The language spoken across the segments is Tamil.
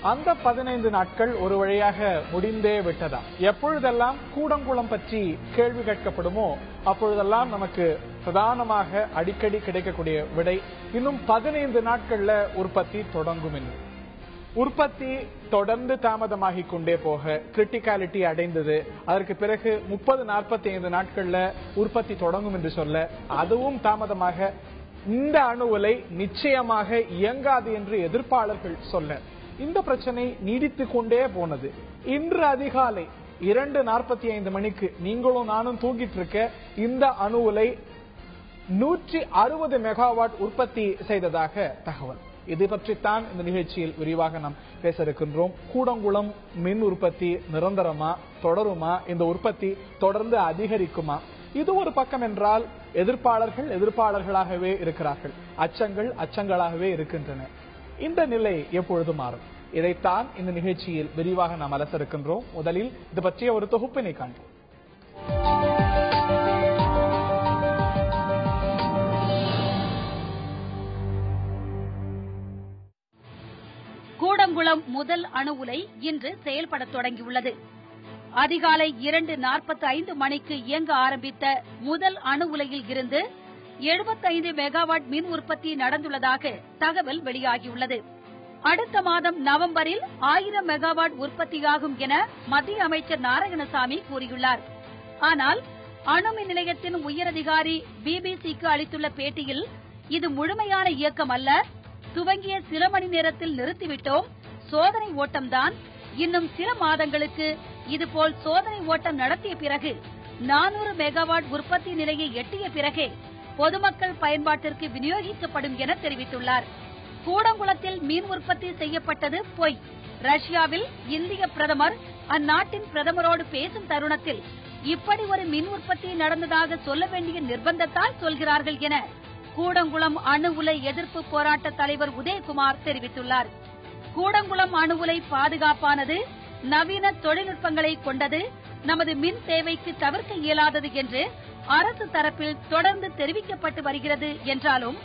அந்த 15 நாட்கள் ஒரு வழியாக முடிந்தே விட்டதா? எப்பொழுதெல்லாம் கூடங்குளம் பற்றி கேள்வி கேட்கப்படுமோ அப்பொழுதெல்லாம் நமக்கு பிரதானமாக அடிக்கடி கிடைக்கக்கூடிய விடை இன்னும் 15 நாட்கள்ல உற்பத்தி தொடங்கும் என்று. உற்பத்தி தொடர்ந்து தாமதமாகிக் கொண்டே போக கிரிட்டிகாலிட்டி அடைந்தது. அதற்கு பிறகு 30-45 நாட்கள்ல உற்பத்தி தொடங்கும் என்று சொல்ல அதுவும் தாமதமாக இந்த அணு உலை நிச்சயமாக இயங்காது என்று எதிர்ப்பாளர்கள் சொல்ல இந்த பிரச்சனை நீடித்துக் கொண்டே போனது. இன்று அதிகாலை 2:45 மணிக்கு நீங்களும் நானும் தூங்கிட்டு இருக்க இந்த அணு உலை 160 மெகாவாட் உற்பத்தி செய்ததாக தகவல். இது பற்றித்தான் இந்த நிகழ்ச்சியில் விரிவாக நாம் பேச இருக்கின்றோம். கூடங்குளம் மின் உற்பத்தி நிரந்தரமா, தொடருமா, இந்த உற்பத்தி தொடர்ந்து அதிகரிக்குமா? இது ஒரு பக்கம் என்றால் எதிர்ப்பாளர்களாகவே இருக்கிறார்கள், அச்சங்கள் அச்சங்களாகவே இருக்கின்றன. இந்த நிலை எப்பொழுது மாறும்? இதைத்தான் இந்த நிகழ்ச்சியில் விரிவாக நாம் அலச இருக்கின்றோம். முதலில் இது பற்றிய ஒரு தொகுப்பினை காண்போம். கூடங்குளம் முதல் அணு உலை இன்று செயல்பட தொடங்கியுள்ளது. அதிகாலை 2:45 மணிக்கு இயங்க ஆரம்பித்த முதல் அணு உலையில் இருந்து 75 மெகாவாட் மின் உற்பத்தி நடந்துள்ளதாக தகவல் வெளியாகியுள்ளது. அடுத்த மாதம் நவம்பரில் 1000 மெகாவாட் உற்பத்தியாகும் என மத்திய அமைச்சர் நாராயணசாமி கூறியுள்ளார். ஆனால் அணுமின் நிலையத்தின் உயரதிகாரி பிபிசிக்கு அளித்துள்ள பேட்டியில் இது முழுமையான இயக்கம் அல்ல, துவங்கிய சில மணி நேரத்தில் நிறுத்திவிட்டோம், சோதனை ஓட்டம்தான், இன்னும் சில மாதங்களுக்கு இதுபோல் சோதனை ஓட்டம் நடத்திய பிறகு 400 மெகாவாட் உற்பத்தி நிலையை எட்டிய பிறகே பொதுமக்கள் பயன்பாட்டிற்கு விநியோகிக்கப்படும் என தெரிவித்துள்ளார். கூடங்குளத்தில் மீன் உற்பத்தி செய்யப்பட்டது பொய். ரஷ்யாவில் இந்திய பிரதமர் அந்நாட்டின் பிரதமரோடு பேசும் தருணத்தில் இப்படி ஒரு மின் உற்பத்தி நடந்ததாக சொல்ல வேண்டிய நிர்பந்தத்தால் சொல்கிறார்கள் என கூடங்குளம் அணு உலை எதிர்ப்பு போராட்ட தலைவர் உதயகுமார் தெரிவித்துள்ளார். கூடங்குளம் அணு உலை பாதுகாப்பானது, நவீன தொழில்நுட்பங்களை கொண்டது, நமது மின் தேவைக்கு தவிர்க்க இயலாதது என்று அரசு தரப்பில் தொடர்ந்து தெரிவிக்கப்பட்டு வருகிறது என்றாலும்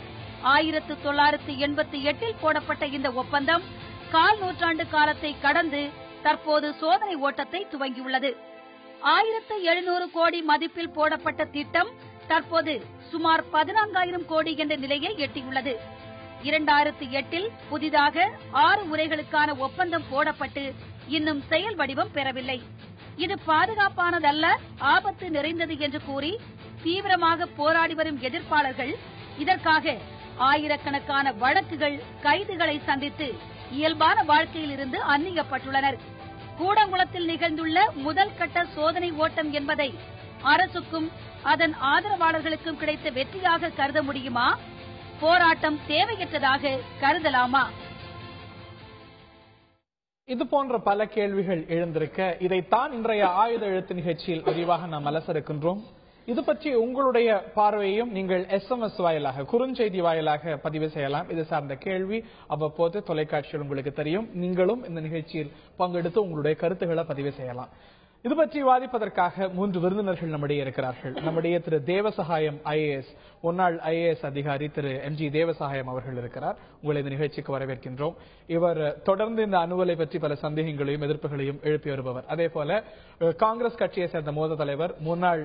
1988 போடப்பட்ட இந்த ஒப்பந்தம் 1/4 நூற்றாண்டு காலத்தை கடந்து தற்போது சோதனை ஓட்டத்தை துவங்கியுள்ளது. 1700 கோடி மதிப்பில் போடப்பட்ட திட்டம் தற்போது சுமார் 14,000 கோடி என்ற நிலையை எட்டியுள்ளது. 2008 புதிதாக 6 உரைகளுக்கான ஒப்பந்தம் போடப்பட்டு இன்னும் செயல் வடிவம் பெறவில்லை. இது பாதுகாப்பானதல்ல, ஆபத்து நிறைந்தது என்று கூறி தீவிரமாக போராடி வரும் எதிர்ப்பாளர்கள் இதற்காக ஆயிரக்கணக்கான வழக்குகள், கைதுகளை சந்தித்து இயல்பான வாழ்க்கையில் இருந்து அந்நியப்பட்டுள்ளனர். கூடங்குளத்தில் நிகழ்ந்துள்ள முதல் கட்ட சோதனை ஓட்டம் என்பதை அரசுக்கும் அதன் ஆதரவாளர்களுக்கும் கிடைத்த வெற்றியாக கருத முடியுமா? போராட்டம் தேவையற்றதாக கருதலாமா? இது போன்ற பல கேள்விகள் எழுந்திருக்க இதைத்தான் இன்றைய ஆயுத எழுத்து நிகழ்ச்சியில் விரிவாக நாம் அலச இருக்கின்றோம். இது பற்றி உங்களுடைய பார்வையையும் நீங்கள் SMS வாயிலாக, குறுஞ்செய்தி வாயிலாக பதிவு செய்யலாம். இது சார்ந்த கேள்வி அவ்வப்போது தொலைக்காட்சியில் உங்களுக்கு தெரியும். நீங்களும் இந்த நிகழ்ச்சியில் பங்கெடுத்து உங்களுடைய கருத்துக்களை பதிவு செய்யலாம். இது பற்றி விவாதிப்பதற்காக 3 விருந்தினர்கள் நம்முடைய இருக்கிறார்கள். நம்முடைய திரு தேவசகாயம் IAS, முன்னாள் IAS அதிகாரி திரு MG தேவசகாயம் அவர்கள் இருக்கிறார். உங்களை இந்த நிகழ்ச்சிக்கு வரவேற்கின்றோம். இவர் தொடர்ந்து இந்த அணுவலை பற்றி பல சந்தேகங்களையும் எதிர்ப்புகளையும் எழுப்பி வருபவர். அதே போல காங்கிரஸ் கட்சியை சேர்ந்த மூத்த தலைவர், முன்னாள்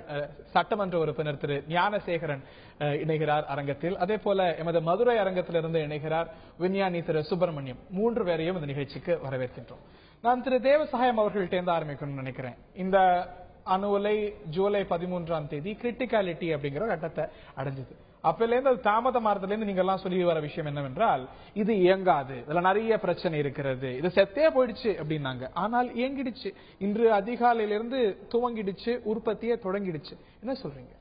சட்டமன்ற உறுப்பினர் திரு ஞானசேகரன் இணைகிறார் அரங்கத்தில். அதே போல எமது மதுரை அரங்கத்திலிருந்து இணைகிறார் விஞ்ஞானி திரு சுப்பிரமணியம். 3 பேரையும் இந்த நிகழ்ச்சிக்கு வரவேற்கின்றோம். நான் திரு தேவசகாயம் அவர்கள்ட்ட ஆரம்பிக்கணும்னு நினைக்கிறேன். இந்த அணு உலை ஜூலை 13ஆம் தேதி கிரிட்டிகாலிட்டி அப்படிங்கிற கட்டத்தை அடைஞ்சது. அப்பல இருந்து அது தாமதமாறதுல இருந்து நீங்க எல்லாம் சொல்லி வர விஷயம் என்னவென்றால், இது இயங்காது, இதுல நிறைய பிரச்சனை இருக்கிறது, இது செத்தே போயிடுச்சு அப்படின்னாங்க. ஆனால் இயங்கிடுச்சு. இன்று அதிகாலையிலிருந்து துவங்கிடுச்சு, உற்பத்தியை தொடங்கிடுச்சு. என்ன சொல்றீங்க?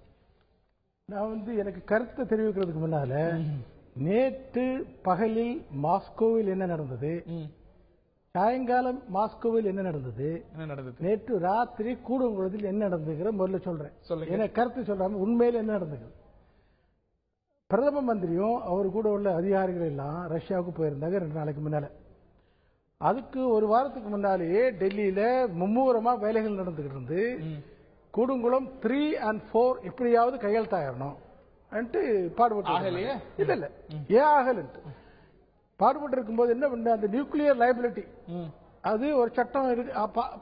நான் எனக்கு கருத்தை தெரிவிக்கிறதுக்கு முன்னால, நேற்று பகலில் மாஸ்கோவில் என்ன நடந்தது, சாயங்காலம் மாஸ்கோவில் என்ன நடந்தது, நேற்று ராத்திரி கூடங்குளத்தில் என்ன நடந்துங்கிற முதல்ல சொல்றேன். எனக்கு கருத்து சொல்றாம உண்மையில என்ன நடந்தது. பிரதம மந்திரியும் அவர் கூட உள்ள அதிகாரிகள் எல்லாம் ரஷ்யாவுக்கு போயிருந்தாங்க 2 நாளைக்கு முன்னால. அதுக்கு ஒரு வாரத்துக்கு முன்னாலேயே டெல்லியில மும்முரமா வேலைகள் நடந்துகிட்டு இருந்து கூடங்குளம் 3 and 4 எப்படியாவது கையெழுத்தாயிரணும் பாடுபட்டு இல்ல ஏன் ஆகல. பாடுபட்டு இருக்கும்போது என்ன பண்ண அந்த நியூக்ளியர் லைபிலிட்டி அது ஒரு சட்டம் இருக்கு,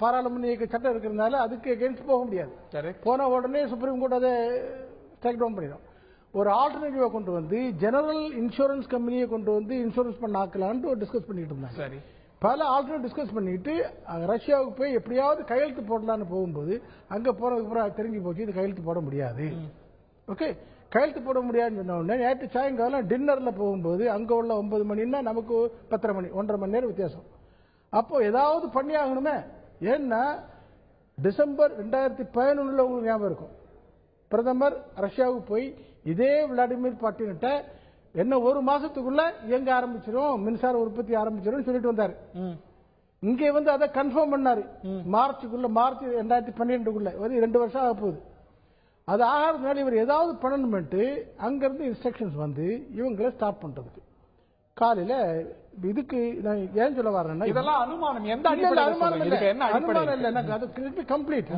பாராளுமன்ற இயக்க சட்டம் இருக்கிறதுனால அதுக்கு எகென்ஸ்ட் போக முடியாது. போன உடனே சுப்ரீம் கோர்ட் அதை ஸ்ட்ரைக் டவுன் பண்ணிடும். ஒரு ஆல்டர்னேட்டிவா கொண்டு வந்து ஜெனரல் இன்சூரன்ஸ் கம்பெனியை கொண்டு வந்து இன்சூரன்ஸ் பண்ண ஆக்கலான்னு டிஸ்கஸ் பண்ணிட்டு இருந்தாங்க. பல ஆல்டர்னேட் டிஸ்கஸ் பண்ணிட்டு ரஷ்யாவுக்கு போய் எப்படியாவது கையெழுத்து போடலான்னு போகும்போது அங்க போறதுக்கு அப்புறம் தெரிஞ்சு போச்சு இது கையெழுத்து போட முடியாது. ஓகே, கையெழுத்து போட முடியாதுன்னு சொன்ன உடனே நேற்று சாயங்காலம் டின்னர்ல போகும்போது அங்க உள்ள 9 மணின்னா நமக்கு 10:30 மணி, 1.5 மணி நேரம் வித்தியாசம். அப்போ ஏதாவது பண்ணி ஆகணுமே. ஏன்னா டிசம்பர் 2011 உங்களுக்கு ஞாபகம் இருக்கும், பிரதமர் ரஷ்யாவுக்கு போய் இதே விளாடிமிர் புட்டின்கிட்ட என்ன ஒரு மாசத்துக்குள்ள இயங்க ஆரம்பிச்சிடும், மின்சார உற்பத்தி ஆரம்பிச்சிடும் சொல்லிட்டு வந்தாரு. இங்கே வந்து அதை கன்ஃபார்ம் பண்ணாரு மார்ச் 2012 2 வருஷம் ஆக போகுது. அது ஆகிறதுனால இவர் ஏதாவது பண்ணணும்ட்டு அங்கிருந்து இன்ஸ்ட்ரக்ஷன்ஸ் வந்து இவங்களை ஸ்டாப் பண்றதுக்கு. காலையில இதுக்கு நான் ஏன் சொல்ல வரேன்னா இதெல்லாம் அனுமானம், எந்த அனுமானம் இல்ல, கம்ப்ளீட்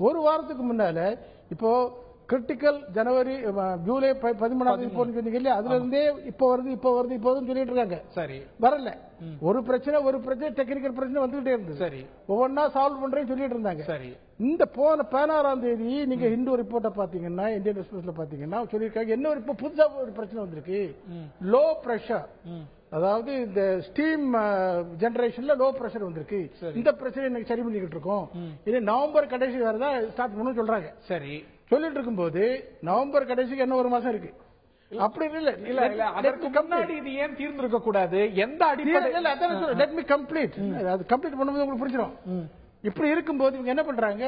ஒரு வாரத்துக்கு முன்னால இப்போ கிரிட்டிக்கல் ஜனவரி ஜூலை 13 சொன்னீங்க இல்லையா, அதுல இருந்தே இப்போ வருது சொல்லிட்டு இருக்காங்க. சரி, வரல. ஒரு பிரச்சனை டெக்னிக்கல் பிரச்சனை வந்துகிட்டே இருந்தது. சரி, ஒவ்வொன்னா சால்வ் பண்றேன்னு சொல்லிட்டு இருந்தாங்க. சரி, இந்த போன 16ஆம் தேதி நீங்க ஹிந்து ரிப்போர்ட்டை பாத்தீங்கன்னா, இந்தியன் எக்ஸ்பிரஸ்ல பாத்தீங்கன்னா சொல்லியிருக்காங்க என்ன ஒரு புதுசா ஒரு பிரச்சனை வந்திருக்கு, லோ பிரஷர், அதாவது இந்த ஸ்டீம் ஜெனரேஷன்ல லோ பிரஷர் வந்திருக்கு. இந்த பிரச்சனை எனக்கு சரி பண்ணிக்கிட்டு இருக்கோம். இது நவம்பர் கடைசி வரதான் ஸ்டார்ட் பண்ண சொல்றாங்க. சரி, சொல்லிட்டு இருக்கும்போது நவம்பர் கடைசிக்கு என்ன ஒரு மாசம் இருக்கு. அப்படி இல்ல அதற்கு முன்னாடி இது ஏன் தீர்ந்திருக்க கூடாது, எந்த அடிப்படையில் லெட் மீ கம்ப்ளீட் அது கம்ப்ளீட் பண்ணும்போது உங்களுக்கு புரிஞ்சிடும். இப்படி இருக்கும்போது இவங்க என்ன பண்றாங்க,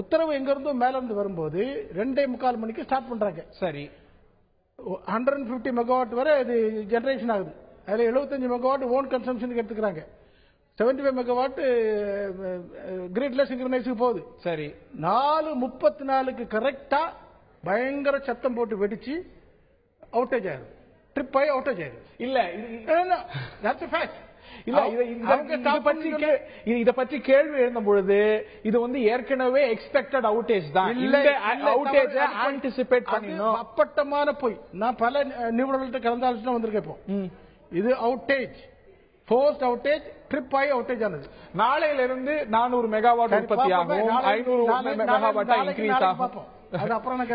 உத்தரவு எங்க இருந்தோ மேல இருந்து வரும்போது 2:45 மணிக்கு ஸ்டார்ட் பண்றாங்க. சரி, 150 மெகாவாட் வரை இது ஜெனரேஷன் ஆகுது. அதுல 75 மெகாவாட் ஓன் கன்சம்ஷனுக்கு எடுத்துக்கிறாங்க. 75 மெகாவாட் கிரிட்ல சிங்க்ரனைஸ்க்கு போகுது. சரி, 4:34க்கு கரெக்டா பயங்கர சத்தம் போட்டு வெடிச்சு அவுட்டேஜ் ஆகுது, ட்ரிப் ஆகி அவுட்டேஜ் ஆகுது. இத பற்றி கேள்வி எழுந்த பொழுது இது வந்து ஏற்கனவே எக்ஸ்பெக்டட் அவுட்டேஜ் தான், அவுட்டேஜ் ஆன்டிசிபேட் பண்ணணும். அப்பட்டமான போய் நான் பல நிபுணர்கள்ட்ட கலந்து ஆலோசனை வந்திருக்கேன். இப்போ இது அவுட்டேஜ், போஸ்ட் அவுட்டேஜ், ட்ரிப் ஆகி அவுட்டேஜ் ஆனது. நாளையில இருந்து 400 மெகாவாட் உற்பத்தி ஆகும், 500 மெகாவாட் இன்க்ரீஸ் ஆகும்.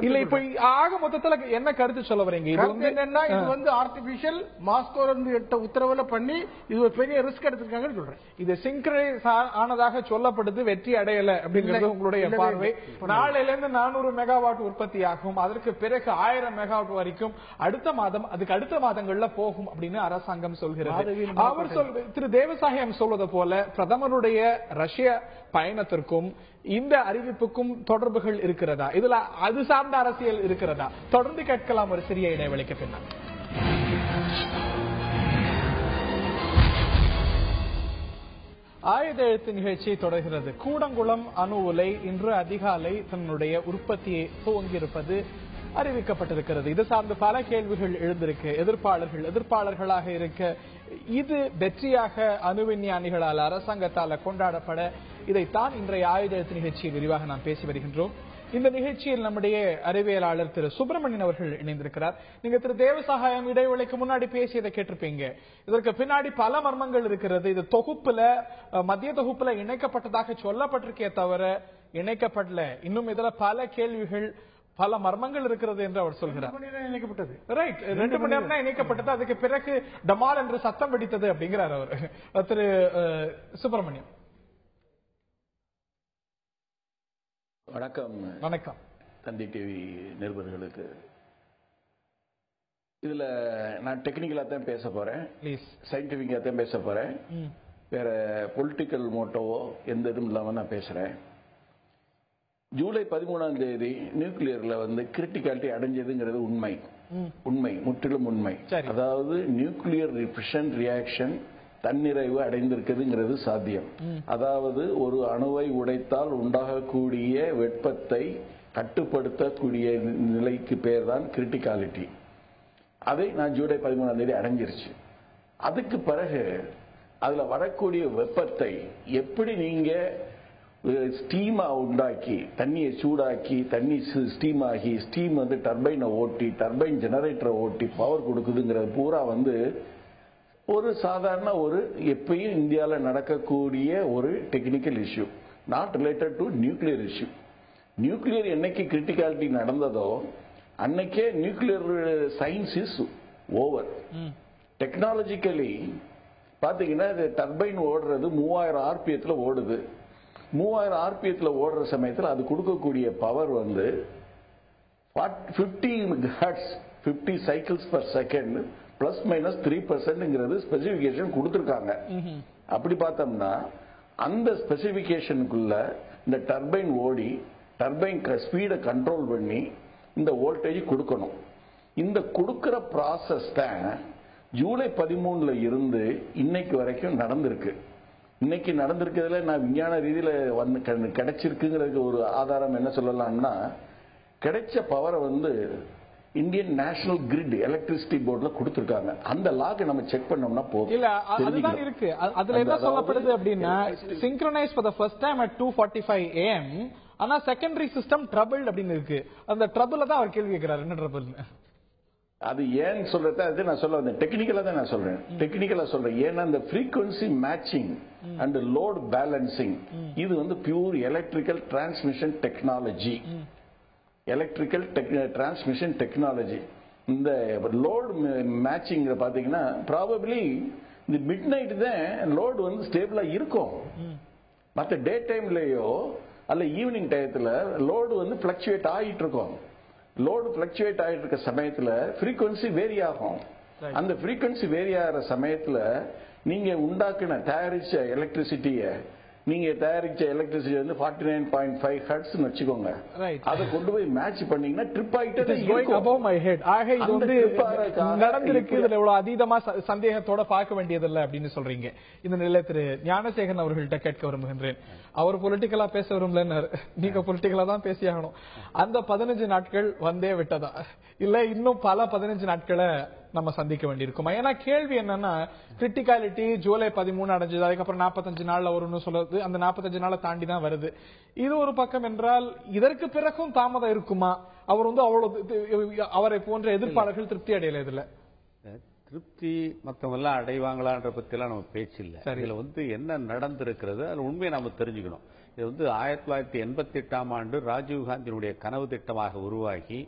இல்ல இப்ப ஆக மொத்தத்துல என்ன கருத்து சொல்ல வரீங்க? இது வந்து என்னன்னா இது வந்து ஆர்டிபிஷியல் மாஸ்கோல இருந்து எட்ட உத்தரவுல பண்ணி இது ஒரு பெரிய ரிஸ்க் எடுத்திருக்காங்கன்னு சொல்றேன். இது சிங்க்ரனைஸ் ஆனதாக சொல்லப்படுது, வெற்றி அடையல அப்படிங்கிறது உங்களுடைய பார்வை. நாளையில இருந்து 400 மெகாவாட் உற்பத்தி ஆகும், அதற்கு பிறகு 1000 மெகாவாட் வரைக்கும் அடுத்த மாதம், அதுக்கு அடுத்த மாதங்கள்ல போகும் அப்படின்னு அரசாங்கம் சொல்கிறது. அவர் திரு தேவசாயம் சொல்வது போல பிரதமருடைய ரஷ்ய பயணத்திற்கும் இந்த அறிவிப்புக்கும் தொடர்புகள் இருக்கிறதா, இதுல அது சார்ந்த அரசியல் இருக்கிறதா? தொடர்ந்து கேட்கலாம் ஒரு சிறிய இடைவெளிக்கு பின்னால். ஆயுத எழுத்து நிகழ்ச்சி தொடர்கிறது. கூடங்குளம் அணு உலை இன்று அதிகாலை தன்னுடைய உற்பத்தியை துவங்கியிருப்பது அறிவிக்கப்பட்டிருக்கிறது. இது சார்ந்து பல கேள்விகள் எழுந்திருக்கு. எதிர்ப்பாளர்களாக இருக்க இது வெற்றியாக அணு விஞ்ஞானிகளால் அரசாங்கத்தால் கொண்டாடப்பட இதைத்தான் இன்றைய ஆயுத எழுத்து நிகழ்ச்சியில் விரிவாக நாம் பேசி வருகின்றோம். இந்த நிகழ்ச்சியில் நம்முடைய அறிவியலாளர் திரு சுப்பிரமணியன் அவர்கள் இணைந்திருக்கிறார். நீங்க திரு தேவசகாயம் இடைவெளிக்கு முன்னாடி பேசியதை கேட்டிருப்பீங்க. இதற்கு பின்னாடி பல மர்மங்கள் இருக்கிறது. இது மத்திய தொகுப்புல இணைக்கப்பட்டதாக சொல்லப்பட்டிருக்கே தவிர இணைக்கப்படல. இன்னும் இதுல பல கேள்விகள், பல மர்மங்கள் இருக்கிறது என்று அவர் சொல்கிறார். ரைட், 2 மணி நேரம் இணைக்கப்பட்டது, அதுக்கு பிறகு டமால் என்று சத்தம் வெடித்தது அப்படிங்கிறார் அவர். திரு சுப்பிரமணியம். வணக்கம். வணக்கம். தந்தி டிவி நிருபர்களுக்கு. இதுல நான் டெக்னிக்கலா தான் பேச போறேன், சயின்டிபிக்கா தான் பேச போறேன். வேற பொலிட்டிக்கல் மோட்டோவோ எந்த இதுவும் இல்லாம நான் பேசுறேன். ஜூலை 13ஆம் தேதி நியூக்ளியர்ல வந்து கிரிட்டிகாலிட்டி அடைஞ்சதுங்கிறது உண்மை, முற்றிலும் உண்மை. அதாவது நியூக்ளியர் ஃபிஷன் ரியாக்ஷன் தன்னிறைவு அடைந்திருக்குதுங்கிறது சாத்தியம். அதாவது ஒரு அணுவை உடைத்தால் உண்டாகக்கூடிய வெப்பத்தை கட்டுப்படுத்தக்கூடிய நிலைக்கு பேர் தான் கிரிட்டிகாலிட்டி. அதை நான் ஜூலை 13ஆம் தேதி அடைஞ்சிருச்சு. அதுக்கு பிறகு அதுல வரக்கூடிய வெப்பத்தை எப்படி நீங்க ஸ்டீமா உண்டாக்கி, தண்ணியை சூடாக்கி, தண்ணி ஸ்டீம் ஆகி, ஸ்டீம் வந்து டர்பைனை ஓட்டி, டர்பைன் ஜெனரேட்டரை ஓட்டி பவர் கொடுக்குதுங்கிறது பூரா வந்து ஒரு சாதாரண ஒரு எப்பயும் இந்தியாவில் நடக்கக்கூடிய ஒரு technical issue, not related to nuclear issue. Nuclear என்னைக்கு கிரிட்டிகாலிட்டி நடந்ததோ அன்னைக்கே nuclear science is over. Technologically பாத்தீங்கன்னா டர்பைன் ஓடுறது 3000 RPM ஓடுது. 3000 RPM ஓடுற சமயத்தில் அது கொடுக்கக்கூடிய பவர் வந்து 50 hertz 50 cycles per second plus minus 3%ங்கிறது ஸ்பெசிபிகேஷன் கொடுத்திருக்காங்க. அப்படி பார்த்தோம்னா அந்த ஸ்பெசிபிகேஷனுக்குள்ள இந்த டர்பைன் ஓடி டர்பைன் ஸ்பீடை கண்ட்ரோல் பண்ணி இந்த வோல்டேஜ் கொடுக்கணும். இந்த கொடுக்கிற ப்ராசஸ் தான் ஜூலை 13 இருந்து இன்னைக்கு வரைக்கும் நடந்திருக்கு. இன்னைக்கு நடந்திருக்கிறதுல நான் விஞ்ஞான ரீதியில வந்து கிடைச்சிருக்குங்கிறதுக்கு ஒரு ஆதாரம் என்ன சொல்லலாம்னா, கிடைச்ச பவரை வந்து இந்தியன் நேஷனல் கிரிட் எலக்ட்ரிசிட்டி போர்டுல கொடுத்திருக்காங்க. அந்த லாக் நம்ம செக் பண்ணோம்னா போதும். இல்ல அதுதான் இருக்கு. அதுல என்ன சொல்லப்படுது அப்படின்னா, synchronise for the first time at 2:45 AM, ஆனா செகண்டரி சிஸ்டம் ட்ரபிள்ட் அப்படின்னு இருக்கு. அந்த ட்ரபிள தான் அவர் கேள்வி கேட்கிறார், என்ன ட்ரபிள்? அது ஏன் சொல்றது, அது நான் சொல்ல வந்தேன். டெக்னிக்கலா தான் நான் சொல்றேன். டெக்னிக்கலா சொல்றேன். ஏன்னா இந்த frequency matching and load balancing இது வந்து pure electrical transmission technology. Electrical transmission technology. இந்த லோட் மேட்சிங் பாத்தீங்கன்னா ப்ராபபிலி இந்த மிட் நைட் தான் லோடு வந்து ஸ்டேபிளா இருக்கும். மற்ற டே டைம்லயோ அல்ல ஈவினிங் டயத்துல லோடு வந்து பிளக்சுவேட் ஆகிட்டு இருக்கும். லோடு பிளக்சுவேட் ஆகிட்டு இருக்க சமயத்துல ஃப்ரீக்வன்சி வேரி ஆகும். அந்த ஃப்ரீக்வன்சி வேரி ஆகிற சமயத்துல நீங்க உண்டாக்குன தயாரிச்ச எலக்ட்ரிசிட்டியை வந்து 49.5 ஹெர்ட்ஸ் வச்சுக்கோங்க. அதை கொண்டு போய் மேட்ச் பண்ணீங்கன்னா ட்ரிப் ஆயிட்டே நடந்திருக்கு. இதுல எவ்வளவு அதீதமா சந்தேகத்தோட பார்க்க வேண்டியதில்லை அப்படின்னு சொல்றீங்க. இந்த நிலையில திரு ஞானசேகரன் அவர்கள்ட்ட கேட்க விரும்புகின்றேன். அவர் பொலிட்டிக்கலா பேச விரும்பலன்னாரு, நீங்க பொலிட்டிக்கலா தான் பேசியாகணும். அந்த 15 நாட்கள் வந்தே விட்டதா இல்ல இன்னும் பல 15 நாட்களை நம்ம சந்திக்க வேண்டியிருக்குமா? ஏன்னா கேள்வி என்னன்னா, கிரிட்டிகாலிட்டி ஜூலை 13 அடைஞ்சது, அதுக்கப்புறம் 45 நாள்ல வரும்னு சொல்றது, அந்த 45 நாளை தாண்டி தான் வருது. இது ஒரு பக்கம் என்றால் இதற்கு பிறகும் தாமதம் இருக்குமா? அவர் வந்து அவ்வளவு அவரை போன்ற எதிர்ப்பாளர்கள் திருப்தி அடையல. இதுல திருப்தி மற்றவங்க எல்லாம் அடைவாங்களான்ற பத்தியெல்லாம் நம்ம பேச்சு இல்லை. இதுல வந்து என்ன நடந்திருக்கிறது அது உண்மையை நம்ம தெரிஞ்சுக்கணும். இது வந்து 1988ஆம் ஆண்டு ராஜீவ்காந்தியினுடைய கனவு திட்டமாக உருவாகி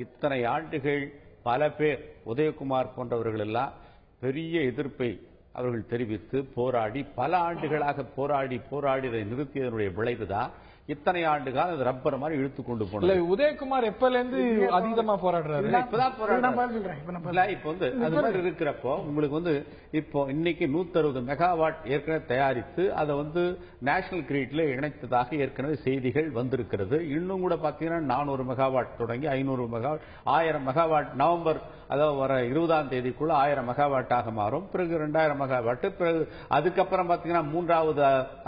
இத்தனை ஆண்டுகள் பல பேர் உதயகுமார் போன்றவர்கள் எல்லாம் பெரிய எதிர்ப்பை அவர்கள் தெரிவித்து போராடி பல ஆண்டுகளாக போராடி இதை நிறுத்தியதனுடைய விளைவுதான் இத்தனை ஆண்டுகால அது ரப்பர் மாதிரி இழுத்து கொண்டு போனது. உதயகுமார் எப்பல இருந்து அதீதமா போராடுறாரு? இப்பதான் போராடுறாரு. இப்ப வந்து அது மாதிரி இருக்கிறப்போ உங்களுக்கு வந்து இப்போ இன்னைக்கு 160 மெகாவாட் ஏற்கனவே தயாரித்து அதை வந்து நேஷனல் கிரிட்ல இணைத்ததாக ஏற்கனவே செய்திகள் வந்திருக்கிறது. இன்னும் கூட பாத்தீங்கன்னா 400 மெகாவாட் தொடங்கி 500 மெகாவாட் 1000 மெகாவாட் நவம்பர் அதாவது வர 20ஆம் தேதிக்குள்ள 1000 மெகாவாட்டாக மாறும். பிறகு 2000 மெகாவாட், பிறகு அதுக்கப்புறம் பாத்தீங்கன்னா 3வது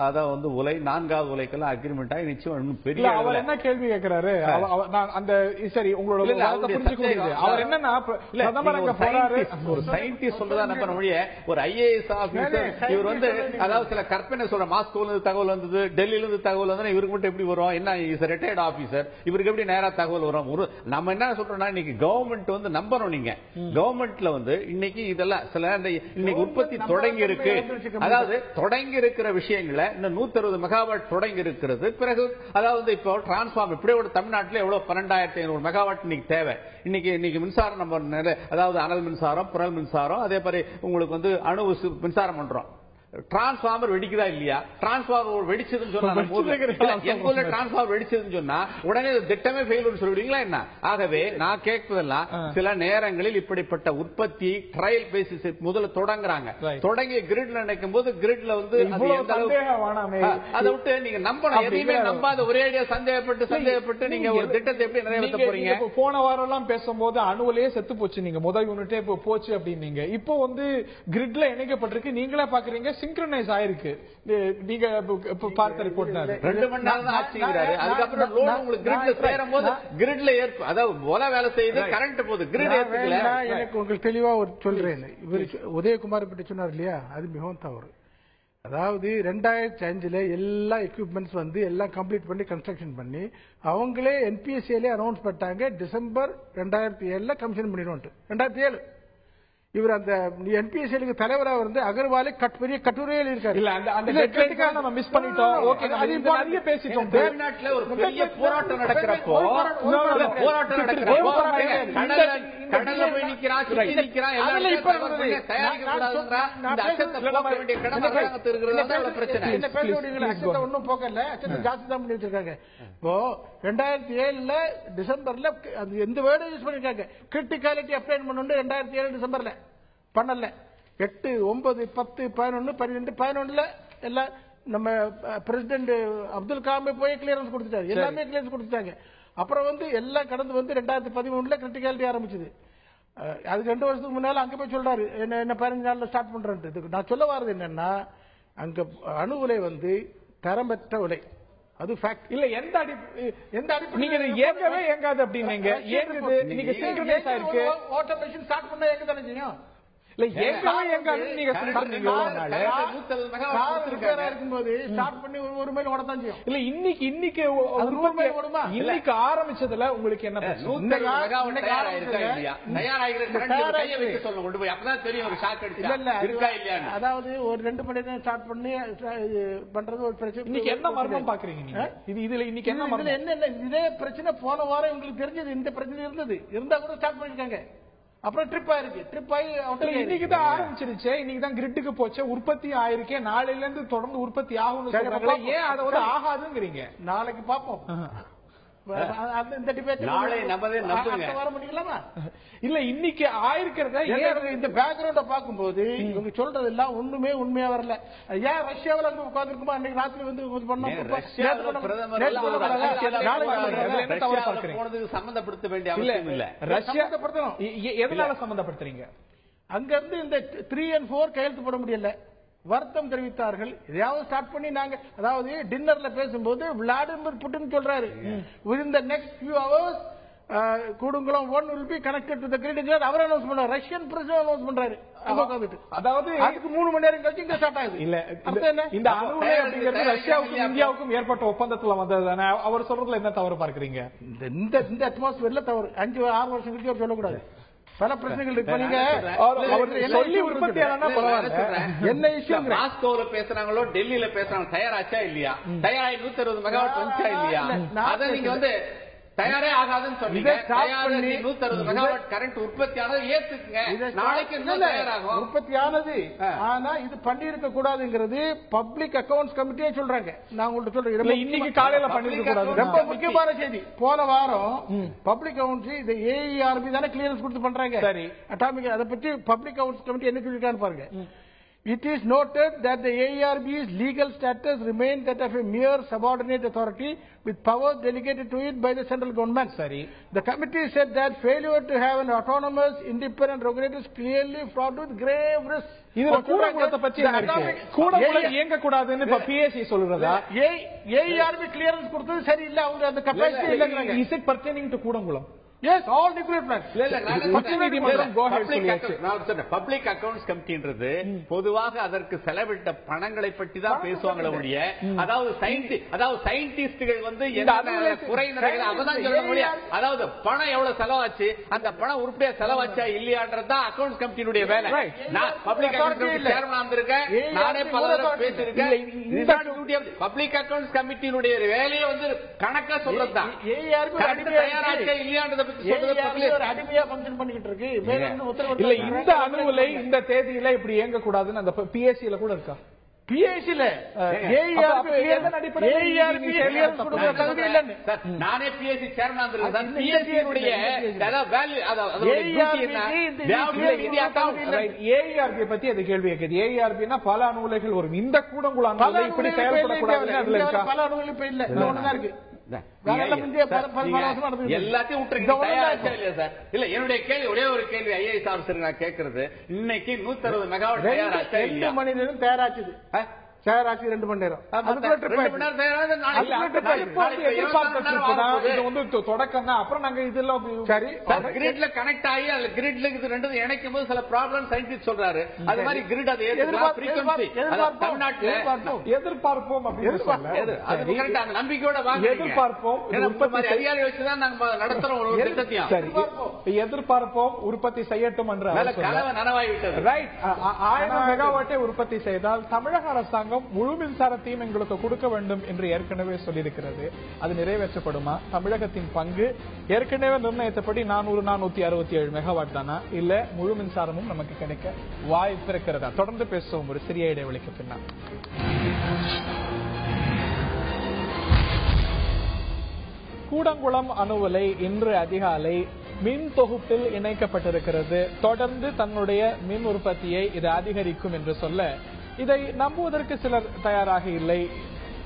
அதாவது வந்து உலை 4வது உலைக்கெல்லாம் அக்ரிமெண்ட் ஆகி நிச்சயம் இன்னும் பெரிய. அவர் என்ன கேள்வி கேட்கிறாரு? அந்த சரி உங்களோட அவர் என்னன்னா ஒரு சயின்டிஸ்ட் சொல்றதா நம்ப மொழிய ஒரு IAS ஆபீசர் இவர் வந்து அதாவது சில கற்பனை சொல்ற மாஸ்கோல இருந்து தகவல் வந்தது, டெல்லியில இருந்து தகவல் வந்தா இவருக்கு மட்டும் எப்படி வரும்? என்ன ரிட்டையர்ட் ஆபீசர் இவருக்கு எப்படி நேரா தகவல் வரும்? நம்ம என்ன சொல்றோம்னா இன்னைக்கு கவர்மெண்ட் வந்து நம்பணும். நீங்க கவர்மெண்ட்ல வந்து இன்னைக்கு இதெல்லாம் சில இன்னைக்கு உற்பத்தி தொடங்கி இருக்கு. அதாவது தொடங்கி இருக்கிற விஷயங்களை இன்னும் 160 மெகாவாட் தொடங்கி இருக்கிறது. பிறகு அதாவது இப்போ டிரான்ஸ்பார்மர் இப்படி ஒரு தமிழ்நாட்டில் எவ்வளவு 12,500 மெகாவாட் இன்னைக்கு தேவை. இன்னைக்கு மின்சாரம் நம்ம அதாவது அனல் மின்சாரம், புறல் மின்சாரம், அதே மாதிரி உங்களுக்கு வந்து அணு மின்சாரம் பண்றோம். டிரான்ஸ்பார்மர் வெடிக்குதா இல்லையா? டிரான்ஸ்பார்மர் வெடிச்சதுன்னு சொன்னா டிரான்ஸ்பார்மர் வெடிச்சதுன்னு சொன்னா உடனே திட்டமே ஃபெயில்னு சொல்லிடுவீங்களா என்ன? ஆகவே நான் கேட்பதெல்லாம் சில நேரங்களில் இப்படிப்பட்ட உற்பத்தி ட்ரையல் பேசிஸ் முதல்ல தொடங்குறாங்க. தொடங்கி கிரிட்ல நினைக்கும் போது கிரிட்ல வந்து அதை விட்டு நீங்க நம்பணும். எதையுமே நம்பாத ஒரே ஐடியா சந்தேகப்பட்டு நீங்க ஒரு திட்டத்தை எப்படி நிறைவேற்ற போறீங்க? போன வாரம் எல்லாம் பேசும்போது அணுவிலேயே செத்து போச்சு, நீங்க முதல் யூனிட்டே போச்சு அப்படின்னீங்க. இப்போ வந்து கிரிட்ல இணைக்கப்பட்டிருக்கு, நீங்களே பாக்குறீங்க சிங்க்ரோனைஸ் ஆயிருக்கு. நீங்க பார்த்த ரிப்போர்ட் 2 மணி நேரம் தான் ஆச்சுங்கிறாரு. அதுக்கப்புறம் லோட் உங்களுக்கு கிரிட்ல சேரும்போது கிரிட்ல அதாவது போல வேலை செய்யுது, கரண்ட் போகுது, கிரிட் ஏத்துக்கல. எனக்கு உங்களுக்கு தெளிவா ஒரு சொல்றேன். இவர் உதயகுமார் பற்றி சொன்னார் இல்லையா, அது மிகவும் தவறு. அதாவது 2005 எல்லா எக்யூப்மெண்ட்ஸ் வந்து எல்லாம் கம்ப்ளீட் பண்ணி கன்ஸ்ட்ரக்ஷன் பண்ணி அவங்களே NPSA அனௌன்ஸ் பண்ணிட்டாங்க டிசம்பர் 2007 கமிஷன் பண்ணிடுவோம். 2007 இவர் அந்த என்பிஎஸ்சிக்கு தலைவராக வந்து அகர்வாலே பெரிய கட்டுரையில் இருக்காரு. இல்ல அந்த டெட்லைனுக்காக நம்ம மிஸ் பண்ணிட்டோம். ஓகே, நம்ம இது நிறைய பேசிட்டோம். தமிழ்நாட்டுல ஒரு பெரிய போராட்டம் நடக்கிறப்போ கடல்ல போய் நிக்கிறான், சுத்தி நிக்கிறான், எல்லாரும் தயாரிக்க கூடாதுங்கறா. இந்த அச்சத்தை போக்க வேண்டிய கடமை அரசாங்கத்துக்கு இருக்கிறது பிரச்சனை. இந்த பேசுறவங்க அச்சத்தை ஒன்னும் போக்கல, அச்சத்தை ஜாஸ்தி தான் பண்ணி வச்சிருக்காங்க. இப்போ 2007 டிசம்பர்ல அது எந்த வேர்டு யூஸ் பண்ணிருக்காங்க, கிரிட்டிகாலிட்டி அப்ளை பண்ணணும் 2007 டிசம்பர்ல பண்ணல. 8, 9, 10, 11, 12, 11 எல்லாம் நம்ம பிரசிடென்ட் அப்துல் கலாமே போய் கிளியரன்ஸ் கொடுத்துட்டாரு, எல்லாமே கிளியரன்ஸ் கொடுத்துட்டாங்க. அப்புறம் வந்து எல்லாம் கடந்து வந்து 2013 கிரிட்டிகாலிட்டி ஆரம்பிச்சது. அதுக்கு 2 வருஷத்துக்கு முன்னால அங்க போய் சொல்றாரு என்ன 15 நாள்ல ஸ்டார்ட் பண்றேன். நான் சொல்ல வர்றது என்னன்னா, அங்க அணு உலை வந்து தரம்பெற்ற உலை, அது ஃபேக்ட் இல்ல. எந்த அடிப்படை நீங்க ஏற்கவே ஏங்காது அப்படின்னீங்க, ஏங்குது நீங்க சிங்க்ரனைஸ் ஆயிருக்கு. வாட்டர் மெஷின் ஸ்டார்ட் பண்ணா ஏங்க தானே செய்யும். இல்ல ஏற்கவே ஏங்காது நீங்க சொல்றீங்க. இருக்கும்போது ஸ்டார்ட் பண்ணி ஒரு மைல் ஓடத்தான் செய்யும். இல்ல இன்னைக்கு ஓடுமா? இன்னைக்கு ஆரம்பிச்சதுல உங்களுக்கு என்ன அதாவது ஒரு 2 மணி நேரம் ஸ்டார்ட் பண்ணி பண்றது ஒரு பிரச்சனை. இன்னைக்கு என்ன மர்மம் பாக்குறீங்க நீங்க? இதுல இன்னைக்கு என்ன இதே பிரச்சனை போன வாரம் உங்களுக்கு தெரிஞ்சது, இந்த பிரச்சனை இருந்தா கூட ஸ்டார்ட் பண்ணிருக்காங்க. அப்புறம் ட்ரிப் ஆயிருக்கு, ட்ரிப் ஆகி இன்னைக்கு தான் ஆரம்பிச்சிருச்சு, இன்னைக்கு தான் கிரிட்டுக்கு போச்சு, உற்பத்தி ஆயிருக்கே, நாளையில இருந்து தொடர்ந்து உற்பத்தி ஆகும். ஏன் அதை வந்து ஆகாதுங்கிறீங்க? நாளைக்கு பாப்போம். இல்ல இன்னைக்கு ஆயிருக்கிறத இந்த பேக்ரவுண்ட பாக்கும்போது இவங்க சொல்றது எல்லாம் ஒண்ணுமே உண்மையா வரல. ஏன் ரஷ்யாவில் அங்க உட்கார்ந்துருக்குமா அன்னைக்கு ராத்திரி வந்து சம்பந்தப்படுத்த வேண்டிய அவசியம் இல்ல. ரஷ்யா எதனால சம்பந்தப்படுத்துறீங்க? அங்க இருந்து இந்த 3 and 4 கையெழுத்து போட முடியல, வருத்தம் தெரிவித்தார்கள். எதையாவது ஸ்டார்ட் பண்ணி நாங்க, அதாவது டின்னர்ல பேசும்போது விளாடிமிர் புட்டின் சொல்றாரு, within the next few hours Kudankulam 1 will be connected to the grid. அவர் அனௌன்ஸ் பண்றாரு, ரஷ்யன் பிரசிடென்ட் அனௌன்ஸ் பண்றாரு. அதாவது அதுக்கு 3 மணி நேரம் கழிச்சு இங்க ஸ்டார்ட் ஆகுது. இல்ல இந்த அணு உலை அப்படிங்கிறது ரஷ்யாவுக்கும் இந்தியாவுக்கும் ஏற்பட்ட ஒப்பந்தத்துல வந்தது தானே. அவர் சொல்றதுல என்ன தவறு பார்க்கறீங்க? இந்த அட்மாஸ்பியர்ல தவறு 5-6 வருஷம் கழிச்சு சொல்லக்கூடாது. பல பிரச்சனைகள் இருக்கு. நீங்க சொல்லி உற்பத்தியாளனா பரவாயில்ல, என்ன இஷ்யூ மாஸ்கோல பேசுறாங்களோ டெல்லியில பேசுறாங்க, தயாராச்சா இல்லையா? தயாராகி 160 மெகாவாட் வந்துச்சா இல்லையா? அதை நீங்க வந்து தயாரே ஆகாதுன்னு சொன்னீங்க. 160 மெகாவாட் கரண்ட் உற்பத்தி ஆனது ஏத்துக்குங்க, நாளைக்கு தயாராகும். உற்பத்தி ஆனது, ஆனா இது பண்ணி இருக்க கூடாதுங்கிறது பப்ளிக் அக்கவுண்ட்ஸ் கமிட்டியே சொல்றாங்க. நான் உங்கள்ட்ட சொல்றேன், இன்னைக்கு காலையில பண்ணிருக்க கூடாது. ரொம்ப முக்கியமான செய்தி, போன வாரம் பப்ளிக் அக்கவுண்ட்ஸ் இந்த ஏஇஆர்பி தானே கிளியரன்ஸ் கொடுத்து பண்றாங்க. சரி, அட்டாமிக் அதை பத்தி பப்ளிக் அக்கவுண்ட்ஸ் கமிட்டி என்ன சொல்லிருக்கான்னு பாருங்க. It is noted that the AERB's legal status remains that of a mere subordinate authority with powers delegated to it by the central government. Sorry. The committee said that failure to have an autonomous, independent regulator is clearly fraught with grave risks. இதுல கூடங்குளத்தை பத்தி கூடங்குளம் இயங்க கூடாதுன்னு இப்ப பிஎஸ்சி சொல்றதா? AERB கிளியரன்ஸ் கொடுத்தது சரியில்லை, அவங்க அந்த கெபாசிட்டி இல்லைங்கறாங்க. Is it pertaining to கூடங்குளம்? Yes, all nuclear plants. Public accounts கமிட்டின்றது பொதுவாக அதற்கு செலவிட்ட பணங்களை பற்றி தான் பேசுவாங்களே ஒழிய, அதாவது சயின்டிஸ்டுகள் வந்து குறை நிறைகள் அதான் சொல்ல முடியாது. அதாவது பணம் எவ்வளவு செலவாச்சு, அந்த பணம் உருப்படியா செலவாச்சா இல்லையான்றதுதான் அக்கவுண்ட்ஸ் கமிட்டியினுடைய வேலை. நான் பப்ளிக் அக்கவுண்ட்ஸ் சேர்மனா இருந்திருக்கேன், நானே பல பேசியிருக்கேன். பப்ளிக் அக்கவுண்ட்ஸ் கமிட்டியினுடைய வேலையை வந்து கணக்கா சொல்றதுதான். தயாராச்சா இல்லையான்றத இந்த அணுவுலை இந்த தேதியில இப்படி இயங்க கூடாதுன்னு அந்த பிஎஸ்சில கூட இருக்கா? பிஎஸ்சில நானே பிஎஸ்சி சேர்மனா இருந்திருக்கேன். ஏஇஆர்பி பத்தி அது கேள்வி கேட்குது. ஏஇஆர்பினா பல அணுவுலைகள் வரும், இந்த கூடங்குளம் இப்படி செயல்படக்கூடாது. அதுல இருக்கா? பல அணுவுலை இப்ப இல்ல, ஒண்ணுதான் இருக்கு. எல்லாத்தையும் இல்ல. என்னுடைய கேள்வி ஒரே ஒரு கேள்வி ஐஏஎஸ் ஆபீசர் நான் கேட்கறது, இன்னைக்கு 160 மெகாவாட் தயாராச்சா இல்லையா? 2 மணி நேரம் தயாராச்சுது. சேராட்சி 2 மணி நேரம் தொடக்கம் தான். அப்புறம் நாங்க இதெல்லாம் சரி கிரிட்ல கனெக்ட் ஆகி அதுல கிரிட்ல இது ரெண்டும் இணைக்கும் போது சில ப்ராப்ளம் சயின்டிஸ்ட் சொல்றாரு. அது மாதிரி கிரிட் அது தமிழ்நாட்டில் எதிர்பார்ப்போம் அப்படின்னு நம்பிக்கையோட எதிர்பார்ப்போம் அதிகாரி வச்சுதான் நாங்க நடத்துறோம் ஒரு திட்டத்தையும். எதிர்பார்ப்போம் உற்பத்தி செய்யட்டும் என்ற கனவு நனவாகிவிட்டது. ரைட். 1000 மெகாவாட்டை உற்பத்தி செய்தால் தமிழக அரசாங்கம் முழு மின்சாரத்தையும் எங்களுக்கு கொடுக்க வேண்டும் என்று ஏற்கனவே சொல்லியிருக்கிறது. அது நிறைவேற்றப்படுமா? தமிழகத்தின் பங்கு ஏற்கனவே நிர்ணயித்தபடி 467 மெகாவாட் தானா, இல்ல முழு மின்சாரமும் நமக்கு கிடைக்க வாய்ப்பு இருக்கிறதா? தொடர்ந்து பேசுவோம் ஒரு சிறிய இடைவெளிக்கு பின்னால். கூடங்குளம் அணு உலை இன்று அதிகாலை மின் தொகுப்பில் இணைக்கப்பட்டிருக்கிறது. தொடர்ந்து தன்னுடைய மின் உற்பத்தியை இது அதிகரிக்கும் என்று சொல்ல இதை நம்புவதற்கு சிலர் தயாராக இல்லை.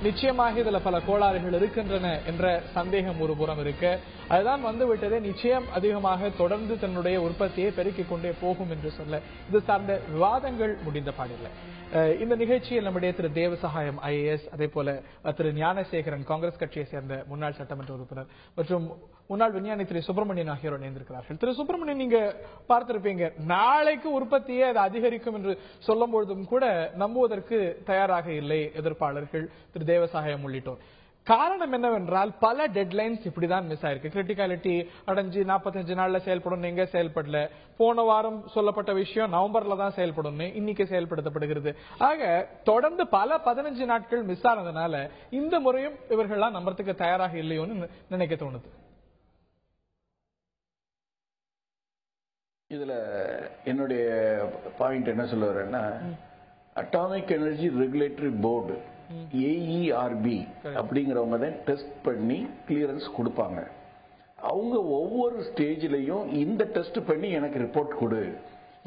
நிச்சயமாக இதுல பல கோளாறுகள் இருக்கின்றன என்ற சந்தேகம் ஒரு புறம் இருக்கு. அதுதான் வந்துவிட்டதே, நிச்சயம் அதிகமாக தொடர்ந்து தன்னுடைய உற்பத்தியை பெருக்கிக் கொண்டே போகும் என்று சொல்ல இது சார்ந்த விவாதங்கள் முடிந்த பாடில்லை. இந்த நிகழ்ச்சியில் நம்முடைய திரு தேவசகாயம் IAS, அதே போல திரு ஞானசேகரன் காங்கிரஸ் கட்சியை சேர்ந்த முன்னாள் சட்டமன்ற உறுப்பினர் மற்றும் முன்னாள் விஞ்ஞானி திரு சுப்பிரமணியன் ஆகியோர் இணைந்திருக்கிறார்கள். திரு சுப்பிரமணியன், நீங்க பார்த்திருப்பீங்க, நாளைக்கு உற்பத்தியை அது அதிகரிக்கும் என்று சொல்லும் பொழுதும் கூட நம்புவதற்கு தயாராக இல்லை எதிர்ப்பாளர்கள், திரு தேவசகாயம் உள்ளிட்டோர். காரணம் என்னவென்றால் பல டெட்லைன்ஸ் இப்படிதான் மிஸ் ஆயிருக்கு. கிரிட்டிகாலிட்டி அடைஞ்சு 45 நாள்ல செயல்படும், எங்க செயல்படல. போன வாரம் சொல்லப்பட்ட விஷயம் நவம்பர்ல தான் செயல்படும், இன்னைக்கு செயல்படுத்தப்படுகிறது. ஆக தொடர்ந்து பல 15 நாட்கள் மிஸ் ஆனதுனால இந்த முறையும் இவர்கள்லாம் நம்புறதுக்கு தயாராக இல்லையோன்னு நினைக்க தோணுது. இதுல என்னுடைய பாயிண்ட் என்ன சொல்ல வரேன்னா, atomic energy regulatory board AERB அப்படிங்கிறவங்க தான் டெஸ்ட் பண்ணி கிளியரன்ஸ் கொடுப்பாங்க. அவங்க ஒவ்வொரு ஸ்டேஜ்லயும் இந்த டெஸ்ட் பண்ணி எனக்கு ரிப்போர்ட் கொடு,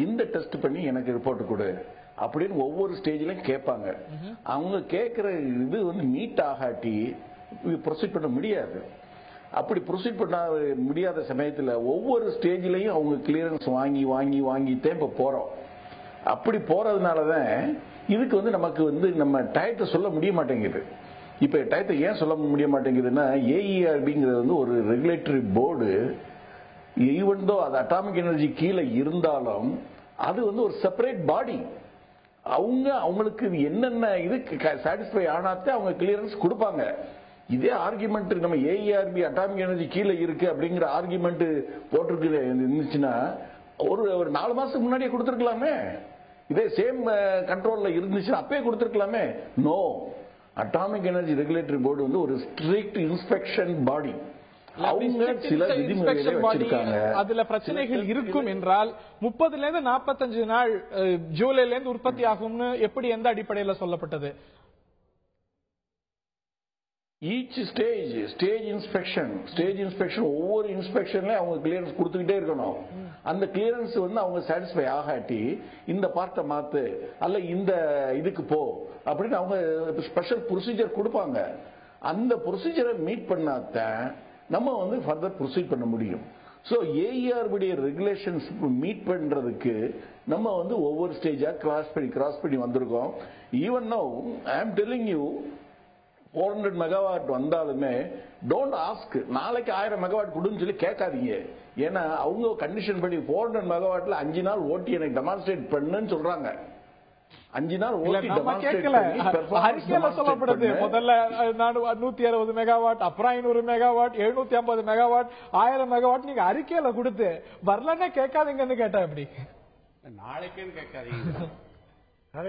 இந்த டெஸ்ட் பண்ணி எனக்கு ரிப்போர்ட் கொடு அப்படின்னு ஒவ்வொரு ஸ்டேஜ்லயும் கேட்பாங்க. அவங்க கேட்கிற இது மீட் ஆகாட்டி ப்ரொசீட் பண்ண முடியாது. அப்படி ப்ரொசீட் பண்ண முடியாத சமயத்தில் ஒவ்வொரு ஸ்டேஜ்லயும் அவங்க கிளியரன்ஸ் வாங்கி வாங்கி வாங்கிட்டே இப்ப போறோம். அப்படி போறதுனாலதான் இதுக்கு நமக்கு நம்ம டயத்தை சொல்ல முடிய மாட்டேங்குது. இப்ப டயத்தை ஏன் சொல்ல முடிய மாட்டேங்குதுன்னா, AERBங்கிறது ஒரு ரெகுலேட்டரி போர்டு. ஈவன் தோ அது அட்டாமிக் எனர்ஜி கீழே இருந்தாலும் அது ஒரு செப்பரேட் பாடி. அவங்களுக்கு என்னென்ன இதுக்கு சாட்டிஸ்ஃபை ஆனாத்தே அவங்க கிளியரன்ஸ் கொடுப்பாங்க. இதே ஆர்குமெண்ட் நம்ம AERB அட்டாமிக் எனர்ஜி கீழே இருக்கு அப்படிங்கிற ஆர்குமெண்ட் போட்டிருக்கு இருந்துச்சுன்னா ஒரு 4 மாசத்துக்கு முன்னாடியே கொடுத்துருக்கலாமே. இதே சேம் கண்ட்ரோல்ல இருந்துச்சுன்னா அப்பயே கொடுத்துருக்கலாமே. No, atomic energy regulatory board ஒரு ஸ்ட்ரிக்ட் இன்ஸ்பெக்ஷன் பாடி. அவங்க சில விதிமுறைகளை வச்சிருக்காங்க. அதுல பிரச்சனைகள் இருக்கும் என்றால் 30ல இருந்து 45 நாள் ஜூலைல இருந்து உற்பத்தி ஆகும்னு எப்படி எந்த அடிப்படையில சொல்லப்பட்டது? ஈச் ஸ்டேஜ் இன்ஸ்பெக்ஷன் ஒவ்வொரு இன்ஸ்பெக்ஷன்லயும் அவங்க கிளியரன்ஸ் கொடுத்துக்கிட்டே இருக்கணும். அந்த கிளியரன்ஸ் அவங்க சாட்டிஸ்ஃபை ஆகாட்டி இந்த பார்ட்டை மாத்து அல்ல இந்த இதுக்கு போ அப்படின்னு அவங்க ஸ்பெஷல் ப்ரொசீஜர் கொடுப்பாங்க. அந்த ப்ரொசீஜரை மீட் பண்ணாதான் நம்ம ஃபர்தர் ப்ரொசீட் பண்ண முடியும். சோ AERB ரெகுலேஷன்ஸ் மீட் பண்றதுக்கு நம்ம ஒவ்வொரு ஸ்டேஜா கிராஸ் பண்ணி வந்திருக்கோம். Even now I am telling you 400 megawatt வந்தாலுமே டோன்ட் ஆஸ்க் நாளைக்கு 1000 மெகாவாட் கொடுன்னு சொல்லி கேட்காதீங்க. ஏன்னா அவங்க கண்டிஷன் படி 400 மெகாவாட்ல 5 நாள் ஓட்டி எனக்கு டெமான்ஸ்ட்ரேட் பண்ணுன்னு சொல்றாங்க. 5 நாள் ஓட்டி டெமான்ஸ்ட்ரேட் பண்ணி அறிக்கையில சொல்லப்படுது. முதல்ல 160 மெகாவாட், அப்புறம் 500 மெகாவாட், 750 மெகாவாட், 1000 மெகாவாட் நீங்க அறிக்கையில கொடுத்து வரலன்னா கேட்காதீங்கன்னு கேட்டா எப்படி? நாளைக்குன்னு கேட்காதீங்க.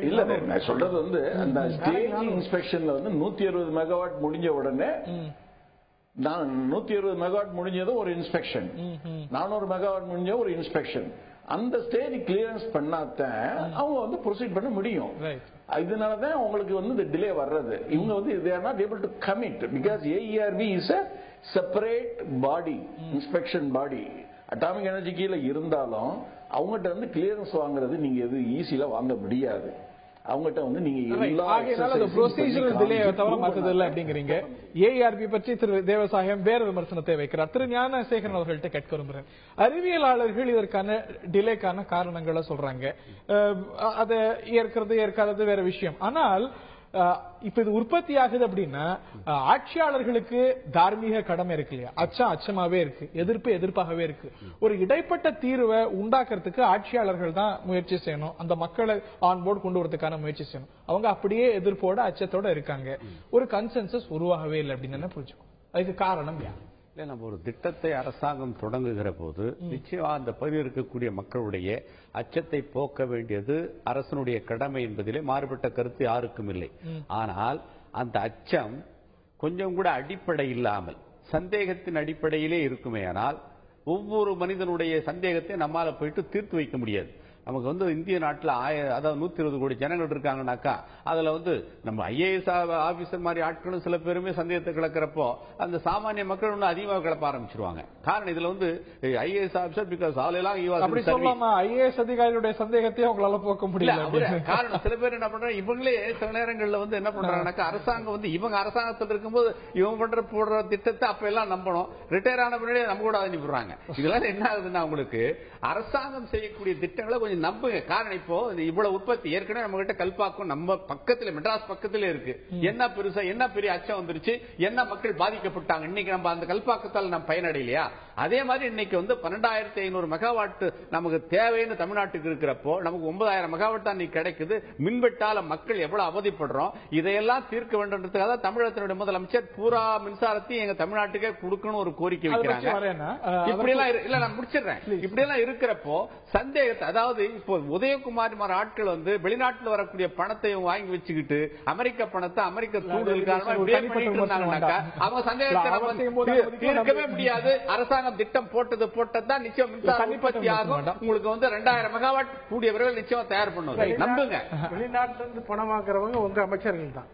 இல்ல, நான் சொல்றது அந்த ஸ்டேஜ் இன்ஸ்பெக்ஷன்ல 160 மெகாவாட் முடிஞ்ச உடனே 160 மெகாவாட் முடிஞ்சதும் ஒரு இன்ஸ்பெக்ஷன், 400 மெகாவாட் முடிஞ்ச ஒரு இன்ஸ்பெக்ஷன். அந்த ஸ்டேஜ் கிளியரன்ஸ் பண்ணாதான் அவங்க ப்ரொசீட் பண்ண முடியும். இதனாலதான் உங்களுக்கு இந்த டிலே வர்றது. இவங்க they are not able to commit because AERB is a separate body, inspection body. Atomic energy கீழே இருந்தாலும் அவங்ககிட்ட கிளியரன்ஸ் வாங்குறது நீங்க எது ஈஸியா வாங்க முடியாது. அவங்ககிட்ட நீங்க அப்படிங்கிறீங்க. AERB பற்றி திரு தேவசாயம் வேற விமர்சனத்தை வைக்கிறார். திரு ஞானசேகரன் அவர்கள்ட்ட கேட்க விரும்புகிறேன். அறிவியலாளர்கள் இதற்கான டிலேக்கான காரணங்களை சொல்றாங்க. அதை ஏற்கிறது ஏற்காதது வேற விஷயம். ஆனால் இப்ப இது உற்பத்தி ஆகுது அப்படின்னா ஆட்சியாளர்களுக்கு தார்மீக கடமை இருக்கு இல்லையா? அச்சமாவே இருக்கு, எதிர்ப்பாகவே இருக்கு. ஒரு இடைப்பட்ட தீர்வை உண்டாக்குறதுக்கு ஆட்சியாளர்கள் தான் முயற்சி செய்யணும், அந்த மக்களை ஆன்போர்டு கொண்டு வரதுக்கான முயற்சி செய்யணும். அவங்க அப்படியே எதிர்ப்போட அச்சத்தோட இருக்காங்க. ஒரு கன்சென்சஸ் உருவாகவே இல்லை அப்படின்னு புரிஞ்சுக்கணும். அதுக்கு காரணம் யார்? இல்ல, நம்ம ஒரு திட்டத்தை அரசாங்கம் தொடங்குகிற போது நிச்சயமா அந்த பகுதியில் இருக்கக்கூடிய மக்களுடைய அச்சத்தை போக்க வேண்டியது அரசனுடைய கடமை என்பதிலே மாறுபட்ட கருத்து யாருக்கும் இல்லை. ஆனால் அந்த அச்சம் கொஞ்சம் கூட அடிப்படை இல்லாமல் சந்தேகத்தின் அடிப்படையிலே இருக்குமே. ஆனால் ஒவ்வொரு மனிதனுடைய சந்தேகத்தை நம்மால போயிட்டு தீர்த்து வைக்க முடியாது. நமக்கு வந்து இந்திய நாட்டில் அதாவது 120 கோடி ஜனங்கள் இருக்காங்கன்னாக்கா அதுல வந்து நம்ம ஐஏஎஸ் ஆபீசர் மாதிரி ஆட்களும் சில பேருமே சந்தேகத்தை கிளக்கிறப்போ அந்த சாமானிய மக்கள் இன்னும் அதிகமாக கிளப்ப ஆரம்பிச்சிருவாங்க. காரணம் இதுல வந்து ஐஏஎஸ் ஆபீசர் பிகாஸ் ஐஏஎஸ் அதிகாரிகளுடைய சந்தேகத்தை அவங்களால போக்க முடியல. காரணம் சில பேர் என்ன பண்றாங்க, இவங்களே சில நேரங்கள்ல வந்து என்ன பண்றாங்கன்னாக்கா அரசாங்கம் வந்து இவங்க அரசாங்கத்தில் இருக்கும்போது இவங்க போடுற திட்டத்தை அப்ப எல்லாம் நம்பணும், ரிட்டையர் ஆன பின்னாடி நம்ம கூட அனுப்பிடுறாங்க. இதெல்லாம் என்ன ஆகுதுன்னா உங்களுக்கு அரசாங்கம் செய்யக்கூடிய திட்டங்களை கொஞ்சம் நம்புங்க. காரணம் இப்போ இவ்வளவு உற்பத்தி ஏற்கனவே நம்ம கிட்ட கல்பாக்கம் நம்ம பக்கத்துல மெட்ராஸ் பக்கத்துல இருக்கு. என்ன பெருசா என்ன பெரிய அச்சம் வந்துருச்சு, என்ன மக்கள் பாதிக்கப்பட்டாங்க. இன்னைக்கு நம்ம அந்த கல்பாக்கத்தால் நம்ம பயனடையிலையா? அதே மாதிரி இன்னைக்கு வந்து 12,500 மெகாவாட் நமக்கு தேவைன்னு தமிழ்நாட்டுக்கு இருக்கிறப்போ நமக்கு 9,000 மெகாவாட் தான் இன்னைக்கு கிடைக்குது. மின்வெட்டால மக்கள் எவ்வளவு அவதிப்படுறோம். இதையெல்லாம் தீர்க்க வேண்டும்ன்றதுக்காக தமிழகத்தினுடைய முதலமைச்சர் பூரா மின்சாரத்தையும் எங்க தமிழ்நாட்டுக்கே கொடுக்கணும் ஒரு கோரிக்கை வைக்கிறாங்க. இப்படி எல்லாம் இல்ல, நான் முடிச்சிடுறேன். இப்படி எல்லாம் இருக்கிறப்போ சந்தேகத்தை, அதாவது இப்போ உதயகுமார் மாதிரி ஆட்கள் வந்து வெளிநாட்டில் வரக்கூடிய பணத்தை வாங்கி வச்சுக்கிட்டு அமெரிக்க பணத்தை அமெரிக்க தூண்டுதல் காரணமா அவங்க சந்தேகத்தை தீர்க்கவே முடியாது. அரசாங்கம் திட்டம் போட்டதுதான் நிச்சயம் மின்சார உற்பத்தி ஆகும். உங்களுக்கு வந்து 2000 மெகாவாட் கூடிய விரைவில் நிச்சயம் தயார் பண்ணுவது நம்புங்க. வெளிநாட்டில இருந்து பணம் வாங்குறவங்க உங்க அமைச்சர்கள் தான்.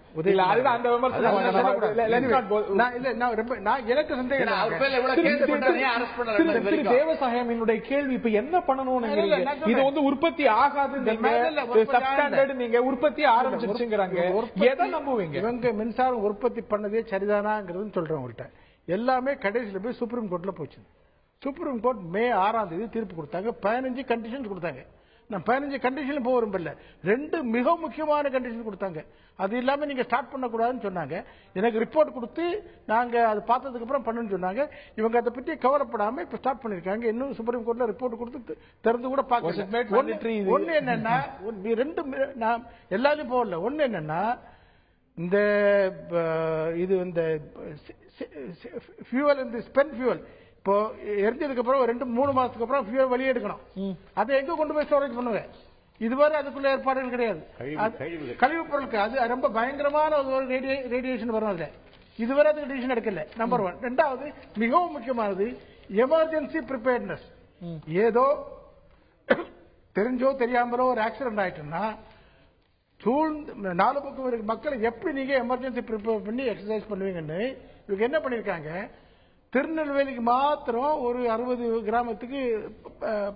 தேவசாயமினுடைய கேள்வி இப்ப என்ன பண்ணணும்? இது வந்து உற்பத்தி ஆகாது, நீங்க உற்பத்தி ஆரம்பிச்சிருச்சுங்கிறாங்க. எதை நம்புவீங்க? இவங்க மின்சாரம் உற்பத்தி பண்ணதே சரிதானாங்கிறது சொல்றேன் உங்கள்கிட்ட. எல்லாமே கடைசியில் போய் சுப்ரீம் கோர்ட்ல போச்சு. சுப்ரீம் கோர்ட் மே 6ஆம் தேதி தீர்ப்பு கொடுத்தாங்க. 15 கண்டிஷன்ஸ் கொடுத்தாங்க. நான் 15 கண்டிஷன் போக விரும்பல, 2 மிக முக்கியமான கண்டிஷன் கொடுத்தாங்க. அது இல்லாம நீங்க ஸ்டார்ட் பண்ணக்கூடாதுன்னு சொன்னாங்க. எனக்கு ரிப்போர்ட் கொடுத்து நாங்க அது பார்த்ததுக்கு அப்புறம் பண்ணுன்னு சொன்னாங்க. இவங்க அதை பத்தி கவலைப்படாம இப்ப ஸ்டார்ட் பண்ணிருக்காங்க. இன்னும் சுப்ரீம் கோர்ட்ல ரிப்போர்ட் கொடுத்து திறந்து கூட பார்க்க. ஒண்ணு என்னன்னா, 2 நான் எல்லாரும் போகல. ஒண்ணு என்னன்னா, இந்த இது இந்த ஃபியூவல், இந்த ஸ்பென் ஃபியூவல் இப்போ எரிஞ்சதுக்கு அப்புறம் 2-3 மாசத்துக்கு அப்புறம் ஃபியூவல் வெளியே எடுக்கணும். அதை எங்க கொண்டு போய் ஸ்டோரேஜ் பண்ணுவேன்? இதுவரை அதுக்குள்ள ஏற்பாடுகள் கிடையாது. கழிவுப் பொருளுக்கு அது ரொம்ப பயங்கரமான ஒரு ரேடியேஷன் வரும். அதுல இதுவரை அதுக்கு டிசிஷன் எடுக்கல. நம்பர் 1. 2வது மிகவும் முக்கியமானது எமர்ஜென்சி ப்ரிப்பேர்ட்னஸ். ஏதோ தெரிஞ்சோ தெரியாமலோ ஒரு ஆக்சிடென்ட் ஆயிட்டுன்னா 4 பக்கம் மக்களை எப்படி நீங்க எமர்ஜென்சி ப்ரிப்பேர் பண்ணி எக்ஸசைஸ் பண்ணுவீங்கன்னு இவங்க என்ன பண்ணிருக்காங்க, திருநெல்வேலிக்கு மாத்திரம் ஒரு 60 கிராமத்துக்கு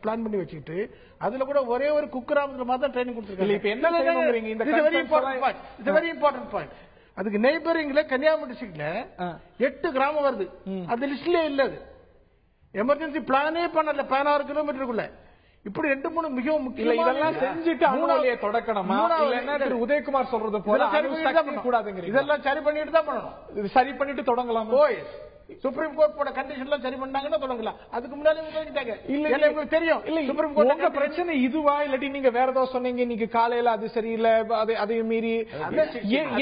பிளான் பண்ணி வச்சுக்கிட்டு அதுல கூட ஒரே ஒரு குக்கிராமத்துல மாத்திரம் ட்ரைனிங் கொடுத்துருக்காங்க. Very important point. அதுக்கு நெய்பரிங்ல கன்னியாகுமரி டிஸ்ட்ரிக்ட்ல 8 கிராமம் வருது. அந்த லிஸ்ட்லயே இல்ல. எமர்ஜென்சி பிளானே பண்ணல 16 கிலோமீட்டருக்குள்ள. இப்படி 2-3 மிகவும் முக்கியம். இதெல்லாம் செஞ்சுட்டு அணுவலையை தொடக்கணுமா? இல்லைன்னா திரு உதயகுமார் சொல்றது போல இதெல்லாம் சரி பண்ணிட்டு தான் பண்ணணும். சரி பண்ணிட்டு தொடங்கலாம். சுப்ரீம் கோர்ட் போட கண்டிஷன்லாம் சரி பண்ணாங்கன்னா தொடங்கலாம். அதுக்கு முன்னாடி உங்களுக்கு தெரியும். இல்ல சுப்ரீம் கோர்ட் பிரச்சனை இதுவா? இல்லாட்டி நீங்க வேற ஏதாவது சொன்னீங்க இன்னைக்கு காலையில அது சரியில்லை, அதையும் மீறி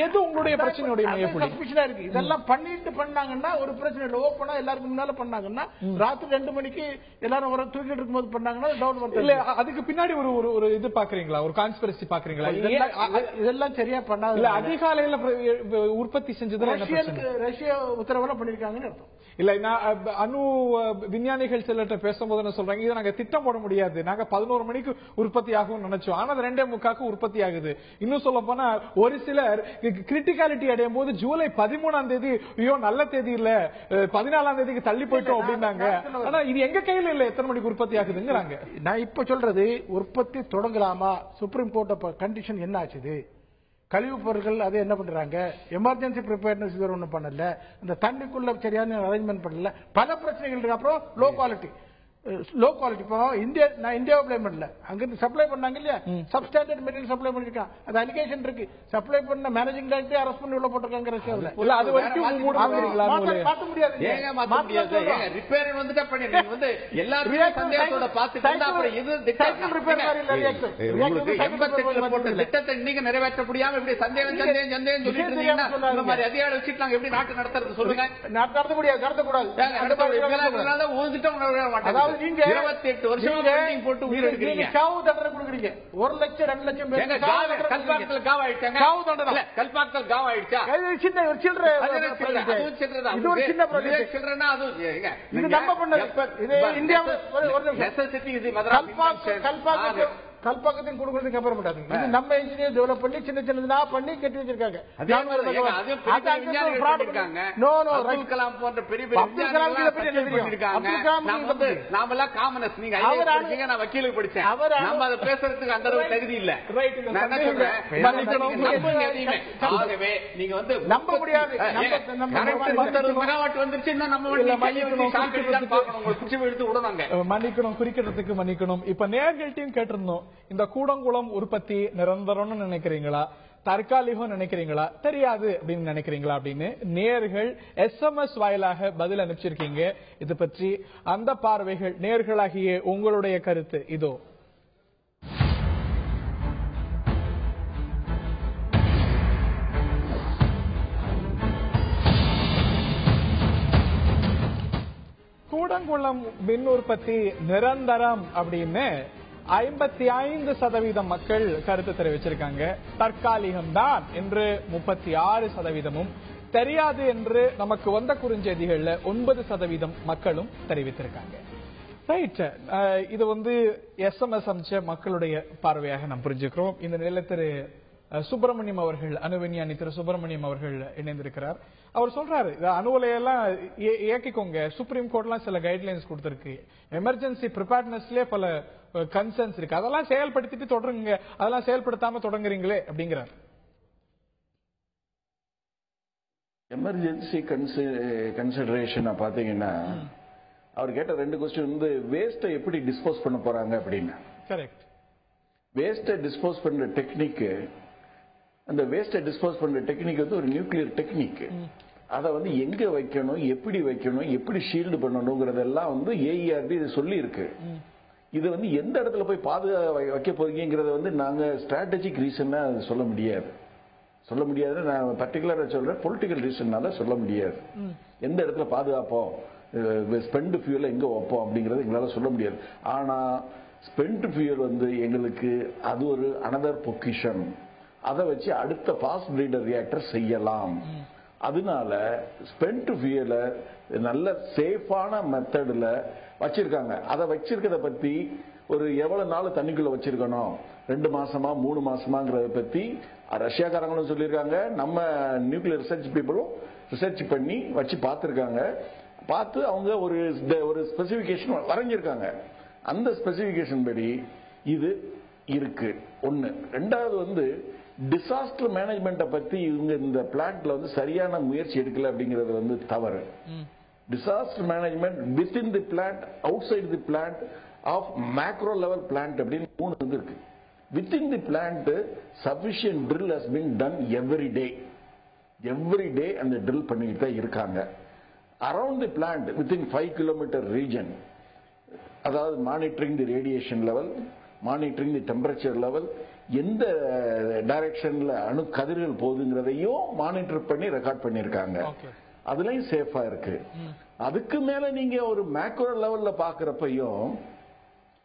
எது உங்களுடைய பிரச்சனையுடைய சஸ்பிஷனா இருக்கு? இதெல்லாம் பண்ணிட்டு பண்ணாங்கன்னா ஒரு பிரச்சனை இல்லை. ஓப்பனா எல்லாருக்கும் முன்னால பண்ணாங்கன்னா ராத்திரி 2 மணிக்கு எல்லாரும் ஒரு தூக்கிட்டு இருக்கும்போது பண்ணாங்கன்னா டவுன் வருது. இல்ல அதுக்கு பின்னாடி ஒரு இது பாக்குறீங்களா? ஒரு கான்ஸ்பிரசி பாக்குறீங்களா? இதெல்லாம் சரியா பண்ணாது. இல்ல அதிகாலையில உற்பத்தி செஞ்சது ரஷ்யா உத்தரவுல பண்ணிருக்காங்கன்னு இல்ல. நான் அணு விஞ்ஞானிகள் சிலர்கிட்ட பேசும்போது என்ன சொல்றாங்க, இதை நாங்க திட்டம் போட முடியாது, நாங்க 11 மணிக்கு உற்பத்தி ஆகும் நினைச்சோம், ஆனா 2:45 உற்பத்தி ஆகுது. இன்னும் சொல்ல போனா ஒரு சிலர் கிரிட்டிகாலிட்டி அடையும் போது ஜூலை 13ஆம் தேதி ஐயோ நல்ல தேதி இல்ல 14ஆம் தேதிக்கு தள்ளி போயிட்டோம் அப்படின்னாங்க. ஆனா இது எங்க கையில இல்ல எத்தனை மணிக்கு உற்பத்தி ஆகுதுங்கிறாங்க. நான் இப்ப சொல்றது உற்பத்தி தொடங்கலாமா? சுப்ரீம் கோர்ட் கண்டிஷன் என்ன ஆச்சு? கழிவுப் பொருட்கள் அதை என்ன பண்றாங்க? எமர்ஜென்சி ப்ரிப்பேர்னஸ் இது ஒன்றும் பண்ணல. அந்த தண்ணிக்குள்ள சரியான அரேஞ்ச்மெண்ட் பண்ணல. பல பிரச்சனைகள் இருக்கு. அப்புறம் லோ குவாலிட்டி லோ குவாலிட்டி. இப்போ நான் இந்தியாவை பிளேம் பண்ணல, அங்கிருந்து சப்ளை பண்ணாங்க இல்லையா, சப்ஸ்டாண்டர்ட் மெட்டீரியல் சப்ளை பண்ணிருக்கான். அது அலிகேஷன் இருக்கு. சப்ளை பண்ண மேனேஜிங் டைரக்டர் அரெஸ்ட் பண்ணி உள்ள போட்டிருக்காங்க ரஷ்யாவில். இல்ல அது வரைக்கும் மாத்த முடியாது. ஏங்க மாத்த முடியாது? ரிப்பேர் வந்துட்டா பண்ணி நீங்க வந்து எல்லாருமே சந்தேகத்தோட பார்த்துட்டு அப்புறம் இது சைக்கிள் ரிப்பேர் மாதிரி இல்ல ரியாக்டர். உங்களுக்கு 88 போட்ட திட்டத்தை நீங்க நிறைவேற்ற முடியாம இப்படி சந்தேகம் சொல்லிட்டு இருந்தீங்கன்னா இந்த மாதிரி அதிகாரி வச்சுட்டு நாங்க எப்படி நாட்டு நடத்துறது சொல்லுங்க? நடத்த முடியாது, நடத்தக்கூடாது. ஒரு திட்டம் நிறைவேற மாட்டாங்க. நீங்க 28 வருஷம் பெண்டிங் போட்டு உயிர் எடுக்கிறீங்க. சாவு தண்டனை கொடுக்குறீங்க. 1 லட்சம் 2 லட்சம் பேர் கல்பாக்கல் காவ் ஆயிட்டாங்க. சாவு தண்டனை கல்பாக்கல் காவ் ஆயிடுச்சா? சின்ன ஒரு சில்லறை இது ஒரு சின்ன ப்ராஜெக்ட். சில்லறைனா அது இது நம்ம பண்ணது. இது இந்தியாவில் நெசசிட்டி இது மதராஸ் கல்பாக்கத்தையும் கொடுக்கறதுக்கு அப்புறம் மாட்டாங்க. இது நம்ம இன்ஜினியர் டெவலப் பண்ணி சின்ன சின்னதா பண்ணி கட்டி வச்சிருக்காங்க. நாமெல்லாம் காமனஸ். நீங்க நான் வக்கீலுக்கு படிச்சேன். நம்ம அதை பேசுறதுக்கு அந்த அளவு தகுதி இல்ல. ஆகவே நீங்க வந்து நம்ப முடியாது. மெகாவாட் வந்துருச்சு. மன்னிக்கணும், குறிக்கிறதுக்கு மன்னிக்கணும். இப்ப நேர்கள்ட்டையும் கேட்டிருந்தோம், இந்த கூடங்குளம் உற்பத்தி நிரந்தரம்னு நினைக்கிறீங்களா, தற்காலிகம் நினைக்கிறீங்களா, தெரியாது அப்படின்னு நினைக்கிறீங்களா அப்படின்னு நேர்கள் SMS வாயிலாக பதில் அனுப்பிச்சிருக்கீங்க. இது பற்றி அந்த பார்வைகள், நேர்களாகிய உங்களுடைய கருத்து இதோ. கூடங்குளம் மின் உற்பத்தி நிரந்தரம் அப்படின்னு 55% மக்கள் கருத்து தெரிவிச்சிருக்காங்க. தற்காலிகம் தான் என்று 36%, தெரியாது என்று நமக்கு வந்த குறுஞ்செய்திகள்ல 9% மக்களும் தெரிவித்திருக்காங்க. ரைட், இது வந்து SMS அமைச்ச மக்களுடைய பார்வையாக நாம் புரிஞ்சுக்கிறோம். இந்த நிலையில் திரு சுப்பிரமணியம் அவர்கள், அணு விஞ்ஞானி திரு சுப்பிரமணியம் அவர்கள் இணைந்திருக்கிறார். அவர் சொல்றாரு, அணு உலையெல்லாம் இயக்கிக்கோங்க, சுப்ரீம் கோர்ட்லாம் சில கைட்லைன்ஸ் கொடுத்திருக்கு, எமர்ஜென்சி ப்ரிப்பேர்ட்னஸ்லயே பல கன்சர்ன்ஸ் இருக்கு, அதெல்லாம் செயல்படுத்திட்டு தொடருங்க, அதெல்லாம் செயல்படுத்தாம தொடங்குறீங்களே அப்படிங்கிறார். எமர்ஜென்சி கன்சிடரேஷன் பாத்தீங்கன்னா அவர் கேட்ட 2 கொஸ்டின் வந்து வேஸ்ட்டை எப்படி டிஸ்போஸ் பண்ண போறாங்க அப்படின்னு. கரெக்ட். வேஸ்ட்டை டிஸ்போஸ் பண்ற டெக்னிக், அந்த வேஸ்ட்டை டிஸ்போஸ் பண்ற டெக்னிக் வந்து ஒரு நியூக்ளியர் டெக்னிக். அதை வந்து எங்க வைக்கணும், எப்படி வைக்கணும், எப்படி ஷீல்டு பண்ணணுங்கிறதெல்லாம் வந்து AERB இது சொல்லி இருக்கு. இது வந்து எந்த இடத்துல போய் வைக்க போறீங்கிறத வந்து நாங்க ஸ்ட்ராட்டஜிக் ரீசன்னா சொல்ல முடியாது. நான் பர்டிகுலரா சொல்றேன், பொலிட்டிக்கல் ரீசன்னால சொல்ல முடியாது. எந்த இடத்துல பாதுகாப்போம், ஸ்பெண்ட் ஃபியூல எங்க வைப்போம் அப்படிங்கறது எங்களால சொல்ல முடியாது. ஆனா ஸ்பெண்ட் ஃபியூல் வந்து எங்களுக்கு அது ஒரு அனதர் பொக்கிஷன். அதை வச்சு அடுத்த ஃபாஸ்ட் பிரீடர் ரியாக்டர் செய்யலாம். அதனால ஸ்பெண்ட் ஃபியூலை நல்ல சேஃபான மெத்தட்ல வச்சிருக்காங்க. அதை வச்சிருக்கிறத பத்தி ஒரு எவ்வளவு நாள் தண்ணிக்குள்ள வச்சிருக்கணும், 2 மாசமா 3 மாசமாங்கிறத பத்தி ரஷ்யாக்காரங்களும் சொல்லியிருக்காங்க. நம்ம நியூக்ளியர் ரிசர்ச் பீப்புளும் ரிசர்ச் பண்ணி வச்சு பார்த்திருக்காங்க. பார்த்து அவங்க ஒரு ஸ்பெசிபிகேஷன் வரைஞ்சிருக்காங்க. அந்த ஸ்பெசிபிகேஷன் படி இது இருக்கு. ஒன்னு. ரெண்டாவது வந்து டிசாஸ்டர் மேனேஜ்மெண்ட்டை பத்தி இவங்க இந்த பிளான்ட்ல வந்து சரியான முயற்சி எடுக்கல அப்படிங்கிறது வந்து தவறு. Disaster management within the plant, outside the plant, of macro level plant அப்படின்னு 3 வந்து இருக்கு. Within the plant sufficient drill has been done every day அந்த ட்ரில் பண்ணிட்டு தான் இருக்காங்க. Around the plant within 5 kilometre region, அதாவது monitoring the radiation level, monitoring the temperature level, எந்த டைரக்ஷன்ல அணு கதிர்கள் போகுதுங்கிறதையும் மானிட்டர் பண்ணி ரெக்கார்ட் பண்ணிருக்காங்க. அதுலயும் சேஃபா இருக்கு. அதுக்கு மேல நீங்க ஒரு மேக்ரோ லெவல்ல பாக்குறப்பையும்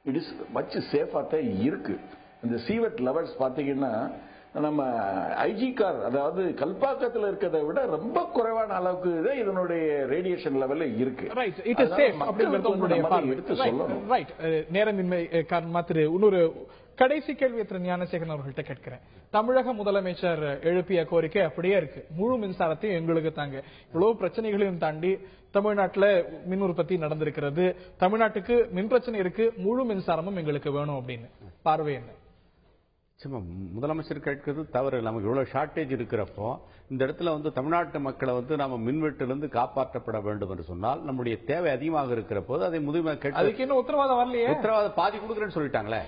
இட் இஸ் மச் சேஃபா தான் இருக்கு. இந்த சீவெட் லெவல்ஸ் பாத்தீங்கன்னா நம்ம ஐஜி கார், அதாவது கல்பாக்கத்தில் இருக்கிறத விட ரொம்ப குறைவான அளவுக்கு இதனுடைய ரேடியேஷன் லெவல்ல இருக்கு. நேரமின்மை காரணமா இன்னொரு கடைசி கேள்வி திரு ஞானசேகரன் அவர்கள்ட்ட கேட்கிறேன். தமிழக முதலமைச்சர் எழுப்பிய கோரிக்கை அப்படியே இருக்கு, முழு மின்சாரத்தையும் எங்களுக்கு தாங்க. இவ்வளவு பிரச்சனைகளையும் தாண்டி தமிழ்நாட்டில் மின் உற்பத்தி நடந்திருக்கிறது, தமிழ்நாட்டுக்கு மின் பிரச்சனை இருக்கு, முழு மின்சாரமும் எங்களுக்கு வேணும் அப்படின்னு பார்வை என்ன? முதலமைச்சர் கேட்கிறது தவறு. நமக்கு இவ்வளவு ஷார்டேஜ் இருக்கிறப்போ இந்த இடத்துல தமிழ்நாட்டு மக்களை நாம மின்வெட்டிலிருந்து காப்பாற்றப்பட வேண்டும் என்று சொன்னால் நம்முடைய தேவை அதிகமாக இருக்கிற போது அதை முதுமை அதுக்கு இன்னும் உத்தரவாதம் வரலையே. உத்தரவாதம் பாதி கொடுக்குறேன்னு சொல்லிட்டாங்களே.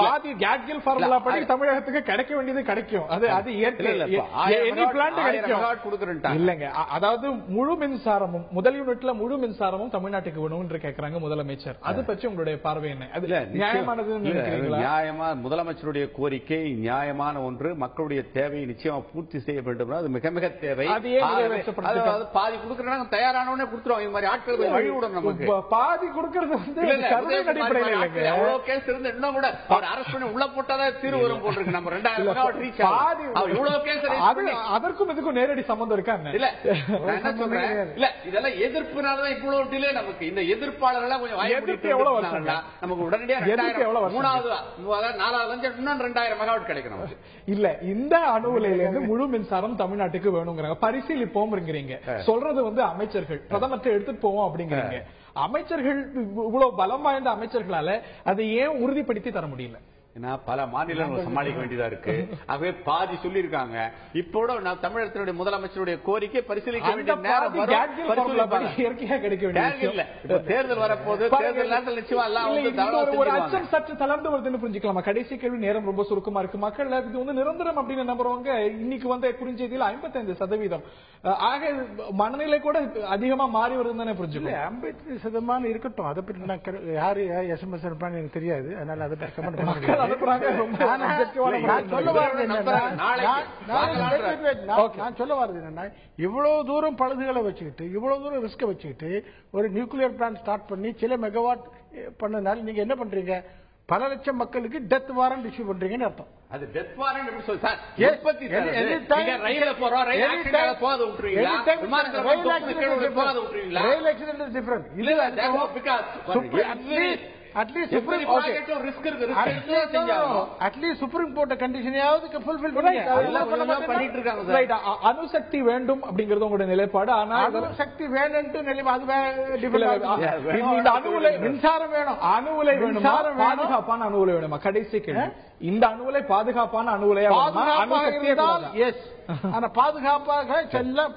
பாதி கேட்கில் ஃபார்முலா படி தமிழகத்துக்கு கிடைக்க வேண்டியது கிடைக்கும். அது இல்லங்க. அதாவது முழு மின்சாரமும் முதல் யூனிட்ல முழு மின்சாரமும் தமிழ்நாட்டுக்கு வேணும் என்று கேட்கிறாங்க முதலமைச்சர். அது பற்றி உங்களுடைய பார்வை என்ன? அதுல நியாயமானது நியாயமா முதலமைச்சருடைய கோரிக்கை நியாயமான ஒன்று. மக்களுடைய தேவையை நிச்சயமா பூர்த்தி செய்ய வேண்டும். அது மிக மிக தேவை. பாதி கொடுக்கறதுனா தயாரானவனே கொடுத்துருவோம். இது மாதிரி ஆட்கள் வழி விடணும். நமக்கு பாதி கொடுக்கறது அடிப்படையில் இல்லைங்க. எவ்வளவு கேஸ் இருந்து இன்னும் கூட அவர் அரசு பண்ணி உள்ள போட்டாதான் தீர்வு வரும் போட்டிருக்கு. நம்ம 2000 மெகாவாட் ரீச் ஆகுது. இவ்வளவு கேஸ் அதற்கும் இதுக்கும் நேரடி சம்பந்தம் இருக்கா? இல்ல என்ன சொல்றேன், இல்ல இதெல்லாம் எதிர்ப்புனாலதான் இவ்வளவு டிலே. நமக்கு இந்த எதிர்ப்பாளர்கள் கொஞ்சம் வாய்ப்பு எவ்வளவு நமக்கு உடனடியாக மூணாவது 4 இன்னும் 2000 மெகாவாட் கிடைக்கும் நமக்கு. இல்ல இந்த அணு உலையிலிருந்து முழு மின்சாரம் தமிழ்நாட்டுக்கு வேணுங்கிறாங்க. பரிசீலிப்போம் சொல்றது அமைச்சர்கள் பிரதமர் எடுத்துட்டு போவோம் அப்படிங்கிறாங்க. அமைச்சர்கள் இவ்வளவு பலம் வாய்ந்த அமைச்சர்களால அதை ஏன் உறுதிப்படுத்தி தர முடியல? பல மாநிலங்கள் சமாளிக்க வேண்டியதா இருக்கு. ஆகவே பாதி சொல்லி இருக்காங்க. இப்போட தமிழகத்தினுடைய முதலமைச்சருடைய கோரிக்கை பரிசீலிக்க வேண்டிய நேரம் இயற்கையா கிடைக்க வேண்டிய தேர்தல் வரப்போது. தேர்தல் நேரத்தில் நிச்சயம் ஒரு அச்சம் சற்று தளர்ந்து வருதுன்னு புரிஞ்சுக்கலாமா? கடைசி கேள்வி, நேரம் ரொம்ப சுருக்கமா இருக்கு. மக்கள் இது நிரந்தரம் அப்படின்னு நம்புறவங்க இன்னைக்கு குறுஞ்செய்தியில் 55%. ஆக மனநிலை கூட அதிகமா மாறி வருதுன்னு புரிஞ்சுக்கலாம். 50% இருக்கட்டும். அதை பற்றி நான் யாரு SMS இருப்பான்னு எனக்கு தெரியாது. அதனால அதை கமெண்ட் பண்ண முடியாது. நான் சொல்ல வர்றது என்னன்னா, இவ்வளவு தூரம் பழுதுகளை வச்சுக்கிட்டு இவ்வளவு தூரம் ரிஸ்க் வச்சுக்கிட்டு ஒரு நியூக்ளியர் பிளான்ட் ஸ்டார்ட் பண்ணி சில மெகாவாட் பண்ணனால நீங்க என்ன பண்றீங்க? பல லட்சம் மக்களுக்கு டெத் வாரண்ட் இஷ்யூ பண்றீங்கன்னு அர்த்தம். அது டெத் வாரண்ட் எப்படி சொல்ல சார்? உற்பத்தி ரயில்ல போறோம், ரயில் ஆக்சிடென்ட் போகாத விட்டுருவீங்களா? விமானத்துல போகாத விட்டுருவீங்களா? ரயில் ஆக்சிடென்ட் இஸ் டிஃபரண்ட். இல்ல அட்லீஸ்ட் சுப்ரீம் கோர்ட் கண்டிஷனையாவது ஃபுல்ஃபில் பண்ணிட்டு இருக்காங்க. அணுசக்தி வேண்டும் அப்படிங்கிறது உங்களுடைய நிலைப்பாடு. ஆனால் அணுசக்தி வேணும் மின்சாரம் வேணும். அணு உலை வேணும், பாதுகாப்பான அணு உலை வேணுமா? கடைசி கேள்வி, இந்த அணு உலை பாதுகாப்பான அணு உலையா? ஆனா பாதுகாப்பாக செல்லம்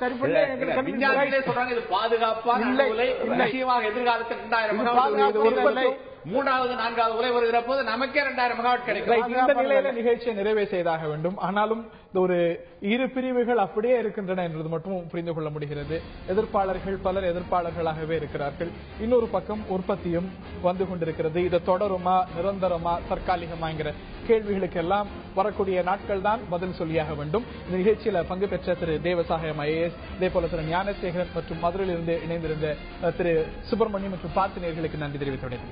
விஞ்ஞானிகளே சொல்றாங்க இது பாதுகாப்பான அணு உலை. நிச்சயமாக எதிர்காலத்தில் 2000 மூன்றாவது 4வது உலை வருகிற போது நமக்கே 2000 மெகாவாட் கிடைக்கும். இந்த நிலையில நிகழ்ச்சியை நிறைவே செய்தாக வேண்டும். ஆனாலும் ஒரு இரு பிரிவுகள் அப்படியே இருக்கின்றன என்பது மட்டும் புரிந்து கொள்ள முடிகிறது. எதிர்ப்பாளர்கள் பலர் எதிர்ப்பாளர்களாகவே இருக்கிறார்கள். இன்னொரு பக்கம் உற்பத்தியும் வந்து கொண்டிருக்கிறது. இது தொடருமா, நிரந்தரமா, தற்காலிகமாங்கிற கேள்விகளுக்கெல்லாம் வரக்கூடிய நாட்கள் தான் பதில் சொல்லியாக வேண்டும். இந்த நிகழ்ச்சியில பங்கு பெற்ற திரு தேவசாயம் IAS, இதே போல திரு ஞானசேகரன் மற்றும் மதுரையிலிருந்து இணைந்திருந்த திரு சுப்பிரமணியம் மற்றும் பார்த்தினர்களுக்கு நன்றி தெரிவித்துள்ளேன்.